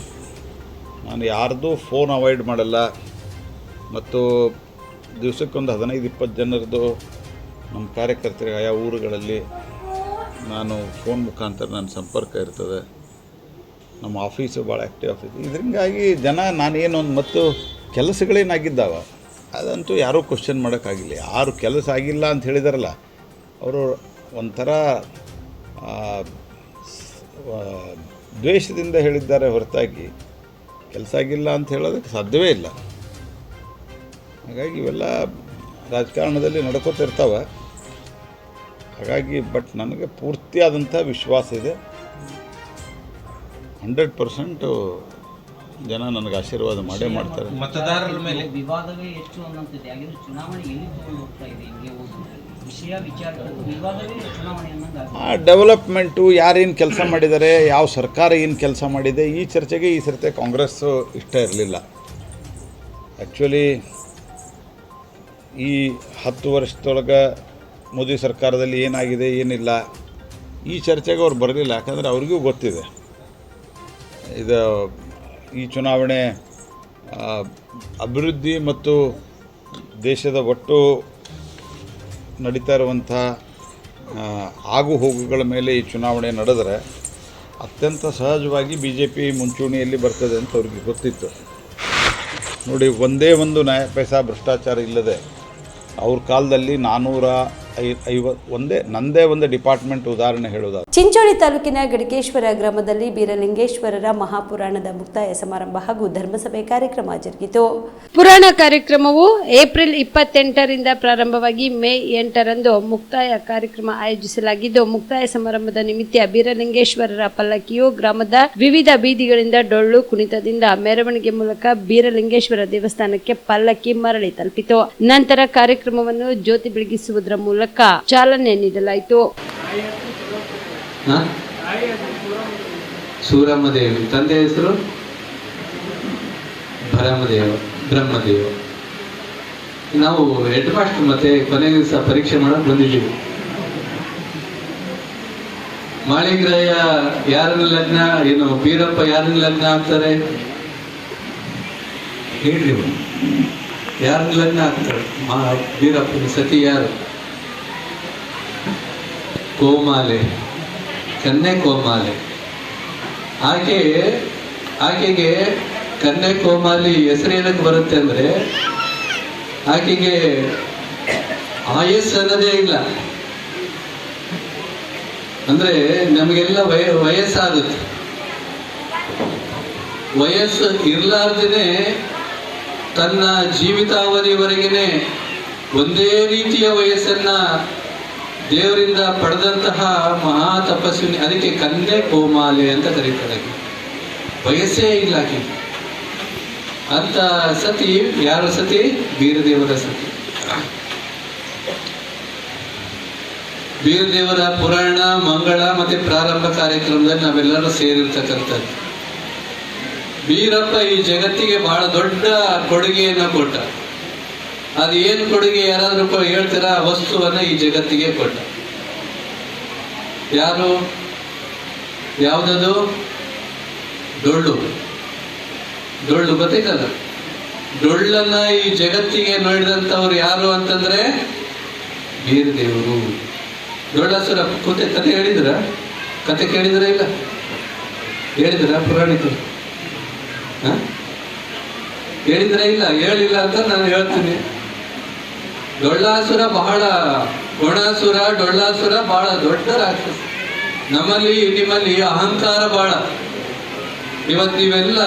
ನಾನು ಯಾರ್ದು ಫೋನ್ ಅವಾಯ್ಡ್ ಮಾಡಲ್ಲ. ಮತ್ತು ದಿವಸಕ್ಕೊಂದು 15-20 ಜನರದ್ದು ನಮ್ಮ ಕಾರ್ಯಕರ್ತರಿಗೆ ಆಯಾ ಊರುಗಳಲ್ಲಿ ನಾನು ಫೋನ್ ಮುಖಾಂತರ ನನ್ನ ಸಂಪರ್ಕ ಇರ್ತದೆ. ನಮ್ಮ ಆಫೀಸು ಭಾಳ ಆ್ಯಕ್ಟಿವ್ ಆಫೀಸ್. ಇದರಿಂದಾಗಿ ಜನ ನಾನೇನೊಂದು ಮತ್ತು ಕೆಲಸಗಳೇನಾಗಿದ್ದಾವ ಅದಂತೂ ಯಾರೂ ಕ್ವಶನ್ ಮಾಡೋಕ್ಕಾಗಿಲ್ಲ. ಯಾರು ಕೆಲಸ ಆಗಿಲ್ಲ ಅಂತ ಹೇಳಿದಾರಲ್ಲ ಅವರು ಒಂಥರ ದ್ವೇಷದಿಂದ ಹೇಳಿದ್ದಾರೆ ಹೊರತಾಗಿ ಕೆಲಸ ಆಗಿಲ್ಲ ಅಂತ ಹೇಳೋದಕ್ಕೆ ಸಾಧ್ಯವೇ ಇಲ್ಲ. ಹಾಗಾಗಿ ಇವೆಲ್ಲ ರಾಜಕಾರಣದಲ್ಲಿ ನಡ್ಕೋತಿರ್ತಾವೆ. ಹಾಗಾಗಿ ಬಟ್ ನನಗೆ ಪೂರ್ತಿಯಾದಂಥ ವಿಶ್ವಾಸ ಇದೆ. 100% ಜನ ನನಗೆ ಆಶೀರ್ವಾದ ಮಾಡೇ ಮಾಡ್ತಾರೆ. ಮತದಾರರ ಮೇಲೆ ವಿವಾದವೇ ಹೆಚ್ಚು ಅನ್ನೋಂಥದ್ದು. ಯಾಕೆಂದರೆ ಚುನಾವಣೆ ಎಲ್ಲಿ ತಗೊಂಡು ಹೋಗ್ತಾ ಇದೆ, ಹಿಂಗೆ ವಿಷಯ ವಿಚಾರ ವಿವಾದವೇ ಚುನಾವಣೆ ಅನ್ನೋದು. ಡೆವಲಪ್ಮೆಂಟು ಯಾರೇನು ಕೆಲಸ ಮಾಡಿದ್ದಾರೆ, ಯಾವ ಸರ್ಕಾರ ಏನು ಕೆಲಸ ಮಾಡಿದೆ, ಈ ಚರ್ಚೆಗೆ ಈ ಸರ್ತಿ ಕಾಂಗ್ರೆಸ್ಸು ಇಷ್ಟ ಇರಲಿಲ್ಲ. ಆ್ಯಕ್ಚುಲಿ ಈ 10 ವರ್ಷದೊಳಗೆ ಮೋದಿ ಸರ್ಕಾರದಲ್ಲಿ ಏನಾಗಿದೆ ಏನಿಲ್ಲ ಈ ಚರ್ಚೆಗೆ ಅವ್ರು ಬರಲಿಲ್ಲ. ಯಾಕಂದರೆ ಅವ್ರಿಗೂ ಗೊತ್ತಿದೆ ಇದು ಈ ಚುನಾವಣೆ ಅಭಿವೃದ್ಧಿ ಮತ್ತು ದೇಶದ ಒಟ್ಟು ನಡೀತಾ ಇರುವಂಥ ಆಗು ಹೋಗುಗಳ ಮೇಲೆ ಈ ಚುನಾವಣೆ ನಡೆದರೆ ಅತ್ಯಂತ ಸಹಜವಾಗಿ BJP ಮುಂಚೂಣಿಯಲ್ಲಿ ಬರ್ತದೆ ಅಂತ ಅವ್ರಿಗೆ ಗೊತ್ತಿತ್ತು. ನೋಡಿ, ಒಂದೇ ಒಂದು ನ್ಯಾಯ ಪೈಸಾ ಭ್ರಷ್ಟಾಚಾರ ಇಲ್ಲದೆ ಅವ್ರ ಕಾಲದಲ್ಲಿ 450 ನಂದೇ ಒಂದು ಡಿಪಾರ್ಟ್ಮೆಂಟ್ ಉದಾಹರಣೆ ಹೇಳೋದು. ಚಿಂಚೋಳಿ ತಾಲೂಕಿನ ಗಡಿಕೇಶ್ವರ ಗ್ರಾಮದಲ್ಲಿ ಬೀರಲಿಂಗೇಶ್ವರರ ಮಹಾಪುರಾಣದ ಮುಕ್ತಾಯ ಸಮಾರಂಭ ಹಾಗೂ ಧರ್ಮಸಭೆ ಕಾರ್ಯಕ್ರಮ ಜರುಗಿತು. ಪುರಾಣ ಕಾರ್ಯಕ್ರಮವು ಏಪ್ರಿಲ್ 28ರಿಂದ ಪ್ರಾರಂಭವಾಗಿ ಮೇ 8ರಂದು ಮುಕ್ತಾಯ ಕಾರ್ಯಕ್ರಮ ಆಯೋಜಿಸಲಾಗಿದ್ದು, ಮುಕ್ತಾಯ ಸಮಾರಂಭದ ನಿಮಿತ್ತ ಬೀರಲಿಂಗೇಶ್ವರರ ಪಲ್ಲಕ್ಕಿಯು ಗ್ರಾಮದ ವಿವಿಧ ಬೀದಿಗಳಿಂದ ಡೊಳ್ಳು ಕುಣಿತದಿಂದ ಮೆರವಣಿಗೆ ಮೂಲಕ ಬೀರಲಿಂಗೇಶ್ವರ ದೇವಸ್ಥಾನಕ್ಕೆ ಪಲ್ಲಕ್ಕಿ ಮರಳಿ ತಲುಪಿತು. ನಂತರ ಕಾರ್ಯಕ್ರಮವನ್ನು ಜ್ಯೋತಿ ಬೆಳಗಿಸುವುದರ ಮೂಲಕ ಚಾಲನೆ ನೀಡಲಾಯಿತು. ಸೂರಮ್ಮದೇವಿ, ತಂದೆ ಹೆಸರು ಬ್ರಹ್ಮದೇವ. ನಾವು ಹೆಡ್ ಮಾಸ್ಟರ್ ಮತ್ತೆ ಕೊನೆ ದಿವಸ ಪರೀಕ್ಷೆ ಮಾಡಕ್ ಬಂದಿದ್ದೀವಿ. ಮಾಳಿಗ್ರಾಯ ಯಾರನ್ನ ಲಗ್ನ, ಏನು ಬೀರಪ್ಪ ಯಾರನ್ನ ಲಗ್ನ ಆಗ್ತಾರೆ ಹೇಳ್ರಿ, ಯಾರನ್ನ ಲಗ್ನ ಆಗ್ತಾರೆ? ಬೀರಪ್ಪನ ಸತಿ ಯಾರು? ಕೋಮಾಲೆ, ಕನ್ನೆ ಕೋಮಾಲೆ. ಆಕೆಗೆ ಕನ್ನೆ ಕೋಮಾಲಿ ಹೆಸರೇನಕ್ಕೆ ಬರುತ್ತೆ ಅಂದ್ರೆ ಆಕೆಗೆ ಆಯಸ್ಸು ಅನ್ನೋದೇ ಇಲ್ಲ. ಅಂದ್ರೆ ನಮಗೆಲ್ಲ ವಯಸ್ಸಾಗುತ್ತೆ. ವಯಸ್ಸು ಇರ್ಲಾರ್ದೇನೆ ತನ್ನ ಜೀವಿತಾವಧಿವರೆಗೇನೆ ಒಂದೇ ರೀತಿಯ ವಯಸ್ಸನ್ನ ದೇವರಿಂದ ಪಡೆದಂತಹ ಮಹಾ ತಪಸ್ವಿನಿ. ಅದಕ್ಕೆ ಕನ್ಯೆ ಕೋಮಾಲೆ ಅಂತ ಕರೀತಾರೆ. ವಯಸ್ಸೇ ಇಲ್ಲ ಆಕೆ ಅಂತ ಸತಿ. ಯಾರ ಸತಿ? ಬೀರದೇವರ ಸತಿ. ಬೀರದೇವರ ಪುರಾಣ, ಮಂಗಳ ಮತ್ತೆ ಪ್ರಾರಂಭ ಕಾರ್ಯಕ್ರಮದಲ್ಲಿ ನಾವೆಲ್ಲರೂ ಸೇರಿರ್ತಕ್ಕಂಥದ್ದು. ಬೀರಪ್ಪ ಈ ಜಗತ್ತಿಗೆ ಬಹಳ ದೊಡ್ಡ ಕೊಡುಗೆಯನ್ನು ಕೊಟ್ಟ. ಅದು ಏನು ಕೊಡುಗೆ ಯಾರಾದರೂ ಹೇಳ್ತೀರಾ? ವಸ್ತುವನ್ನ ಈ ಜಗತ್ತಿಗೆ ಕೊಟ್ಟ. ಯಾರು? ಯಾವುದದು? ಡೊಳ್ಳು. ಡೊಳ್ಳು ಗೊತ್ತೈತಲ್ಲ? ಡೊಳ್ಳನ್ನ ಈ ಜಗತ್ತಿಗೆ ನೋಡಿದಂಥವ್ರು ಯಾರು ಅಂತಂದ್ರೆ ಬೀರದೇವರು. ಡೊಳ್ಳಾಸುರ ಕತೆ ಹೇಳಿದ್ರ? ಕತೆ ಕೇಳಿದ್ರ? ಇಲ್ಲ ಹೇಳಿದ್ರ? ಪುರಾಣಿಕರು ಹೇಳಿದ್ರ? ಇಲ್ಲ ಹೇಳಿಲ್ಲ ಅಂತ ನಾನು ಹೇಳ್ತೀನಿ. ಡೊಳ್ಳಾಸುರ ಬಹಳ, ಕೊಣಾಸುರ ಡೊಳ್ಳಾಸುರ ಬಹಳ ದೊಡ್ಡ ರಾಕ್ಷಸ. ನಮ್ಮಲ್ಲಿ ನಿಮ್ಮಲ್ಲಿ ಅಹಂಕಾರ ಬಹಳ. ಇವತ್ತು ನೀವೆಲ್ಲ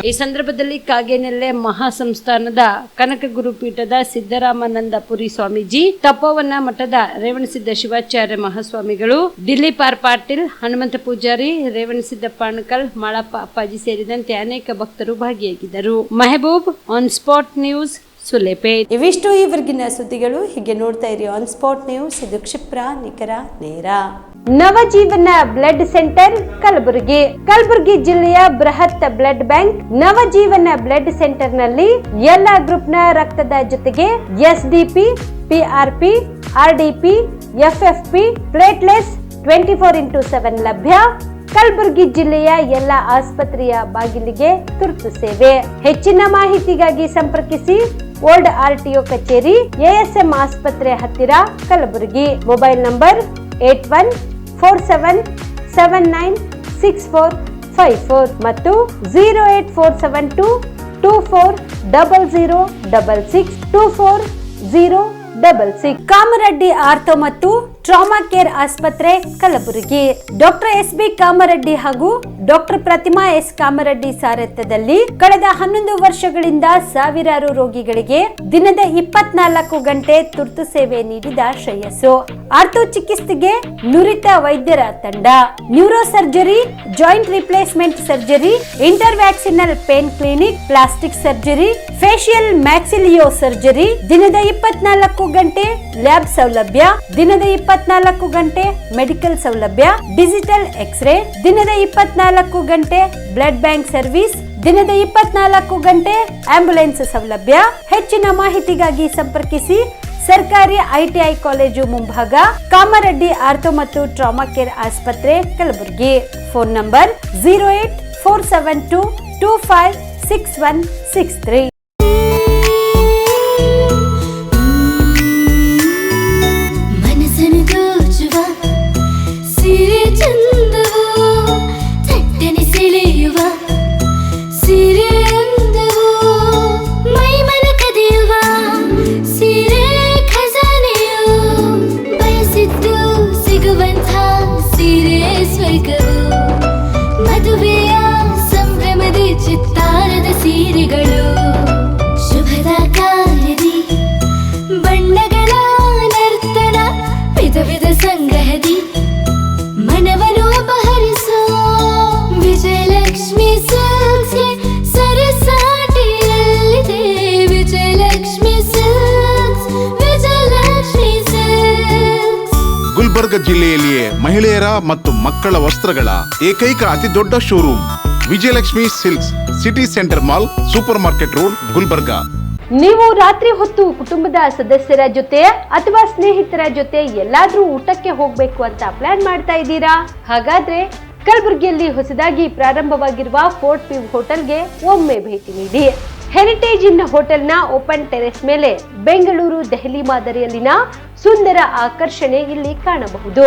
ಈ ಸಂದರ್ಭದಲ್ಲಿ ಕಾಗೇನೆಲ್ಲೆ ಮಹಾಸಂಸ್ಥಾನದ ಕನಕ ಗುರುಪೀಠದ ಸಿದ್ದರಾಮಾನಂದಪುರಿ ಸ್ವಾಮೀಜಿ, ತಪೋವನ ಮಠದ ರೇವಣಸಿದ್ದ ಶಿವಾಚಾರ್ಯ ಮಹಾಸ್ವಾಮಿಗಳು, ದಿಲೀಪ್ ಆರ್ ಪಾಟೀಲ್, ಹನುಮಂತ ಪೂಜಾರಿ, ರೇವಣಸಿದ್ದ ಪಾಣಕಲ್, ಮಾಳಪ್ಪ ಅಪ್ಪಾಜಿ ಸೇರಿದಂತೆ ಅನೇಕ ಭಕ್ತರು ಭಾಗಿಯಾಗಿದ್ದರು. Mehboob, on spot news, Sulepet. ಇವಿಷ್ಟು ಈವರೆಗಿನ ಸುದ್ದಿಗಳು. ಹೀಗೆ ನೋಡ್ತಾ ಇರಿ ಆನ್ ಸ್ಪಾಟ್ ನ್ಯೂಸ್. ಇದು ಕ್ಷಿಪ್ರ, ನಿಖರ, ನೇರ. Navajeevan blood centre Kalaburagi. ಕಲಬುರಗಿ ಜಿಲ್ಲೆಯ ಬೃಹತ್ blood bank Navajeevan blood centre ನಲ್ಲಿ ಎಲ್ಲಾ ಗ್ರೂಪ್ನ ರಕ್ತದ ಜೊತೆಗೆ ಎಸ್ಡಿಪಿ, ಪಿಆರ್ಪಿ, ಆರ್ಡಿಪಿ, ಎಫ್ಎಫ್ಪಿ, ಪ್ಲೇಟ್ಲೆಸ್ 24x7 ಲಭ್ಯ. ಕಲಬುರಗಿ ಜಿಲ್ಲೆಯ ಎಲ್ಲ ಆಸ್ಪತ್ರೆಯ ಬಾಗಿಲಿಗೆ ತುರ್ತು ಸೇವೆ. ಹೆಚ್ಚಿನ ಮಾಹಿತಿಗಾಗಿ ಸಂಪರ್ಕಿಸಿ ಓಲ್ಡ್ ಆರ್ಟಿಒ ಕಚೇರಿ, ಎಎಸ್ಎಂ ಆಸ್ಪತ್ರೆ ಹತ್ತಿರ, ಕಲಬುರಗಿ. ಮೊಬೈಲ್ ನಂಬರ್ 8147979654 ಮತ್ತು 08472240066 ಕಾಮರೆಡ್ಡಿ ಆರ್ಥೋ ಮತ್ತು ಟ್ರಾಮಾ ಕೇರ್ ಆಸ್ಪತ್ರೆ ಕಲಬುರಗಿ. Doctor SB. ಕಾಮರೆಡ್ಡಿ ಹಾಗೂ ಡಾಕ್ಟರ್ ಪ್ರತಿಮಾ ಎಸ್. ಕಾಮರೆಡ್ಡಿ ಸಾರಥ್ಯದಲ್ಲಿ ಕಳೆದ 11 ವರ್ಷಗಳಿಂದ ಸಾವಿರಾರು ರೋಗಿಗಳಿಗೆ ದಿನದ 24 ಗಂಟೆ ತುರ್ತು ಸೇವೆ ನೀಡಿದ ಶ್ರೇಯಸ್ಸು. ಆರ್ಥೋ ಚಿಕಿತ್ಸೆಗೆ ನುರಿತ ವೈದ್ಯರ ತಂಡ, neuro surgery, joint replacement surgery, interventional pain clinic, plastic surgery, facial maxillo surgery, ದಿನದ 24 ಗಂಟೆ ಲ್ಯಾಬ್ ಸೌಲಭ್ಯ, ದಿನದ 24 ಗಂಟೆ ಮೆಡಿಕಲ್ ಸೌಲಭ್ಯ, ಡಿಜಿಟಲ್ ಎಕ್ಸ್ರೇ, ದಿನದ 24 ಗಂಟೆ ಬ್ಲಡ್ ಬ್ಯಾಂಕ್ ಸರ್ವಿಸ್, ದಿನದ 24 ಗಂಟೆ ಆಂಬ್ಯುಲೆನ್ಸ್ ಸೌಲಭ್ಯ. ಹೆಚ್ಚಿನ ಮಾಹಿತಿಗಾಗಿ ಸಂಪರ್ಕಿಸಿ ಸರ್ಕಾರಿ ಐಟಿಐ ಕಾಲೇಜು ಮುಂಭಾಗ, ಕಾಮರೆಡ್ಡಿ ಆರ್ಥೋ ಮತ್ತು ಟ್ರಾಮಾ ಕೇರ್ ಆಸ್ಪತ್ರೆ ಕಲಬುರಗಿ. Phone number 08472256163. ಗುಲ್ಬರ್ಗ ಜಿಲ್ಲೆಯಲ್ಲಿಯೇ ಮಹಿಳೆಯರ ಮತ್ತು ಮಕ್ಕಳ ವಸ್ತ್ರಗಳ ಏಕೈಕ ಅತಿ ದೊಡ್ಡ showroom Vijayalakshmi silks, city centre mall, super market road, Gulbarga. ನೀವು ರಾತ್ರಿ ಹೊತ್ತು ಕುಟುಂಬದ ಸದಸ್ಯರ ಜೊತೆ ಅಥವಾ ಸ್ನೇಹಿತರ ಜೊತೆ ಎಲ್ಲಾದ್ರೂ ಊಟಕ್ಕೆ ಹೋಗ್ಬೇಕು ಅಂತ ಪ್ಲಾನ್ ಮಾಡ್ತಾ ಇದ್ದೀರಾ? ಹಾಗಾದ್ರೆ ಕಲಬುರಗಿಯಲ್ಲಿ ಹೊಸದಾಗಿ ಪ್ರಾರಂಭವಾಗಿರುವ ಫೋರ್ಟ್ ವ್ಯೂ ಹೋಟೆಲ್ಗೆ ಒಮ್ಮೆ ಭೇಟಿ ನೀಡಿ. ಹೆರಿಟೇಜ್ ಇನ್ ಹೋಟೆಲ್ನ ಓಪನ್ ಟೆರೆಸ್ ಮೇಲೆ ಬೆಂಗಳೂರು, ದೆಹಲಿ ಮಾದರಿಯಲ್ಲಿನ ಸುಂದರ ಆಕರ್ಷಣೆ ಇಲ್ಲಿ ಕಾಣಬಹುದು.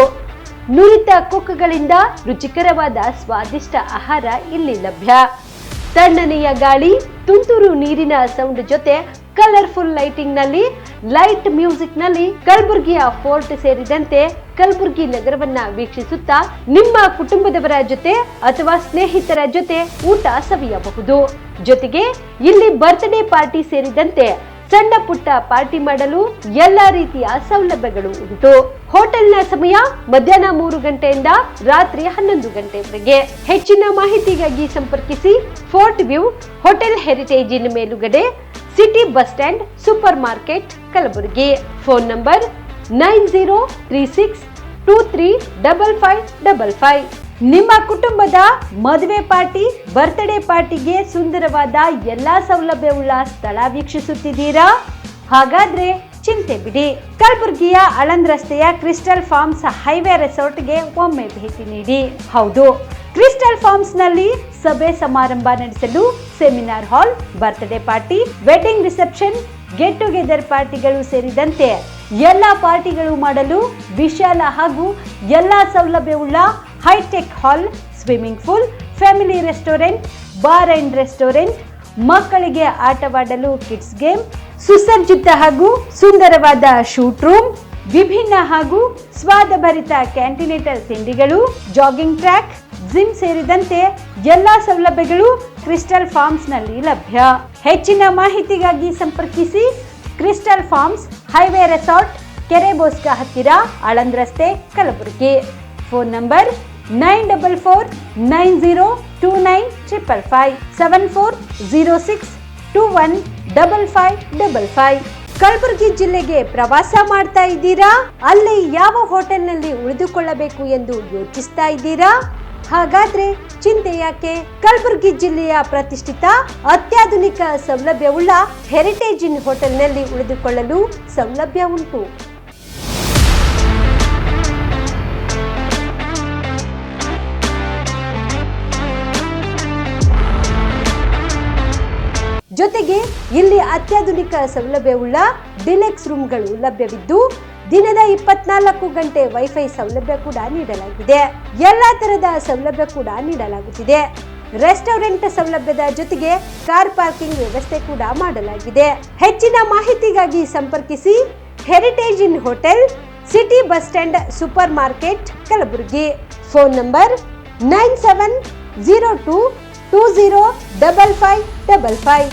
ನುರಿತ ಕುಕ್ಗಳಿಂದ ರುಚಿಕರವಾದ ಸ್ವಾದಿಷ್ಟ ಆಹಾರ ಇಲ್ಲಿ ಲಭ್ಯ. ತಣ್ಣನೆಯ ಗಾಳಿ, ತುಂತುರು ನೀರಿನ ಸೌಂಡ್ ಜೊತೆ ಕಲರ್ಫುಲ್ ಲೈಟಿಂಗ್ ನಲ್ಲಿ, ಲೈಟ್ ಮ್ಯೂಸಿಕ್ ನಲ್ಲಿ ಕಲಬುರಗಿಯ ಫೋರ್ಟ್ ಸೇರಿದಂತೆ ಕಲಬುರಗಿ ನಗರವನ್ನ ವೀಕ್ಷಿಸುತ್ತಾ ನಿಮ್ಮ ಕುಟುಂಬದವರ ಜೊತೆ ಅಥವಾ ಸ್ನೇಹಿತರ ಜೊತೆ ಊಟ ಸವಿಯಬಹುದು. ಜೊತೆಗೆ ಇಲ್ಲಿ ಬರ್ತ್ಡೇ ಪಾರ್ಟಿ ಸೇರಿದಂತೆ ಸಣ್ಣ ಪುಟ್ಟ ಪಾರ್ಟಿ ಮಾಡಲು ಎಲ್ಲಾ ರೀತಿಯ ಸೌಲಭ್ಯಗಳು ಉಂಟು. ಹೋಟೆಲ್ನ ಸಮಯ ಮಧ್ಯಾಹ್ನ 3 ಗಂಟೆಯಿಂದ ರಾತ್ರಿ 11 ಗಂಟೆವರೆಗೆ. ಹೆಚ್ಚಿನ ಮಾಹಿತಿಗಾಗಿ ಸಂಪರ್ಕಿಸಿ ಫೋರ್ಟ್ ವ್ಯೂ ಹೋಟೆಲ್, ಹೆರಿಟೇಜಿನ ಮೇಲುಗಡೆ, city bus stand, super market, Kalaburagi. Phone number 9036235555. ನಿಮ್ಮ ಕುಟುಂಬದ ಮದುವೆ ಪಾರ್ಟಿ, ಬರ್ತ್ಡೇ ಪಾರ್ಟಿಗೆ ಸುಂದರವಾದ ಎಲ್ಲಾ ಸೌಲಭ್ಯವುಳ್ಳ ಸ್ಥಳ ವೀಕ್ಷಿಸುತ್ತಿದ್ದೀರಾ? ಹಾಗಾದ್ರೆ ಚಿಂತೆ ಬಿಡಿ. ಕಲಬುರಗಿಯ ಆಳಂದ್ ರಸ್ತೆಯ ಕ್ರಿಸ್ಟಲ್ ಫಾರ್ಮ್ಸ್ ಹೈವೇ ರೆಸಾರ್ಟ್ಗೆ ಒಮ್ಮೆ ಭೇಟಿ ನೀಡಿ. ಹೌದು, ಕ್ರಿಸ್ಟಲ್ ಫಾರ್ಮ್ಸ್ ನಲ್ಲಿ ಸಭೆ ಸಮಾರಂಭ ನಡೆಸಲು seminar hall, birthday party, wedding reception, get together ಪಾರ್ಟಿಗಳು ಸೇರಿದಂತೆ ಎಲ್ಲಾ ಪಾರ್ಟಿಗಳು ಮಾಡಲು ವಿಶಾಲ ಹಾಗೂ ಎಲ್ಲಾ ಸೌಲಭ್ಯವುಳ್ಳ hi tech hall, swimming pool, family restaurant, bar and restaurant, ಮಕ್ಕಳಿಗೆ ಆಟವಾಡಲು ಕಿಡ್ಸ್ ಗೇಮ್, ಸುಸಜ್ಜಿತ ಹಾಗೂ ಸುಂದರವಾದ ಶೂಟ್ ರೂಮ್, ವಿಭಿನ್ನ ಹಾಗೂ ಸ್ವಾದಭರಿತ ಕ್ಯಾಂಟಿನೇಟಲ್ ತಿಂಡಿಗಳು, ಜಾಗಿಂಗ್ ಟ್ರ್ಯಾಕ್, ಜಿಮ್ ಸೇರಿದಂತೆ ಎಲ್ಲಾ ಸೌಲಭ್ಯಗಳು ಕ್ರಿಸ್ಟಲ್ ಫಾರ್ಮ್ಸ್ ನಲ್ಲಿ ಲಭ್ಯ. ಹೆಚ್ಚಿನ ಮಾಹಿತಿಗಾಗಿ ಸಂಪರ್ಕಿಸಿ ಕ್ರಿಸ್ಟಲ್ ಫಾರ್ಮ್ಸ್ ಹೈವೇ ರೆಸಾರ್ಟ್, ಕೆರೆಬೋಸ್ಕ ಹತ್ತಿರ, ಆಳಂದ್ ರಸ್ತೆ, ಕಲಬುರಗಿ. Phone number 9490295555 7406215555. ಕಲಬುರಗಿ ಜಿಲ್ಲೆಗೆ ಪ್ರವಾಸ ಮಾಡ್ತಾ ಇದ್ದೀರಾ? ಅಲ್ಲಿ ಯಾವ ಹೋಟೆಲ್ನಲ್ಲಿ ಉಳಿದುಕೊಳ್ಳಬೇಕು ಎಂದು ಯೋಚಿಸ್ತಾ ಇದ್ದೀರಾ? ಹಾಗಾದ್ರೆ ಚಿಂತೆ ಯಾಕೆ? ಕಲಬುರಗಿ ಜಿಲ್ಲೆಯ ಪ್ರತಿಷ್ಠಿತ ಅತ್ಯಾಧುನಿಕ ಸೌಲಭ್ಯವುಳ್ಳ ಹೆರಿಟೇಜ್ ಇನ್ ಹೋಟೆಲ್ನಲ್ಲಿ ಉಳಿದುಕೊಳ್ಳಲು ಸೌಲಭ್ಯ ಉಂಟು. ಜೊತೆಗೆ ಇಲ್ಲಿ ಅತ್ಯಾಧುನಿಕ ಸೌಲಭ್ಯವುಳ್ಳ ಡಿಲೆಕ್ಸ್ ರೂಮ್ಗಳು ಲಭ್ಯವಿದ್ದು ದಿನದ 24 ಗಂಟೆ ವೈಫೈ ಸೌಲಭ್ಯ ಕೂಡ ನೀಡಲಾಗಿದೆ. ಎಲ್ಲಾ ತರಹದ ಸೌಲಭ್ಯ ಕೂಡ ನೀಡಲಾಗುತ್ತಿದೆ. ರೆಸ್ಟೋರೆಂಟ್ ಸೌಲಭ್ಯದ ಜೊತೆಗೆ ಕಾರ್ ಪಾರ್ಕಿಂಗ್ ವ್ಯವಸ್ಥೆ ಕೂಡ ಮಾಡಲಾಗಿದೆ. ಹೆಚ್ಚಿನ ಮಾಹಿತಿಗಾಗಿ ಸಂಪರ್ಕಿಸಿ heritage inn hotel, city bus stand, super market, Kalaburagi. Phone number 9702205555.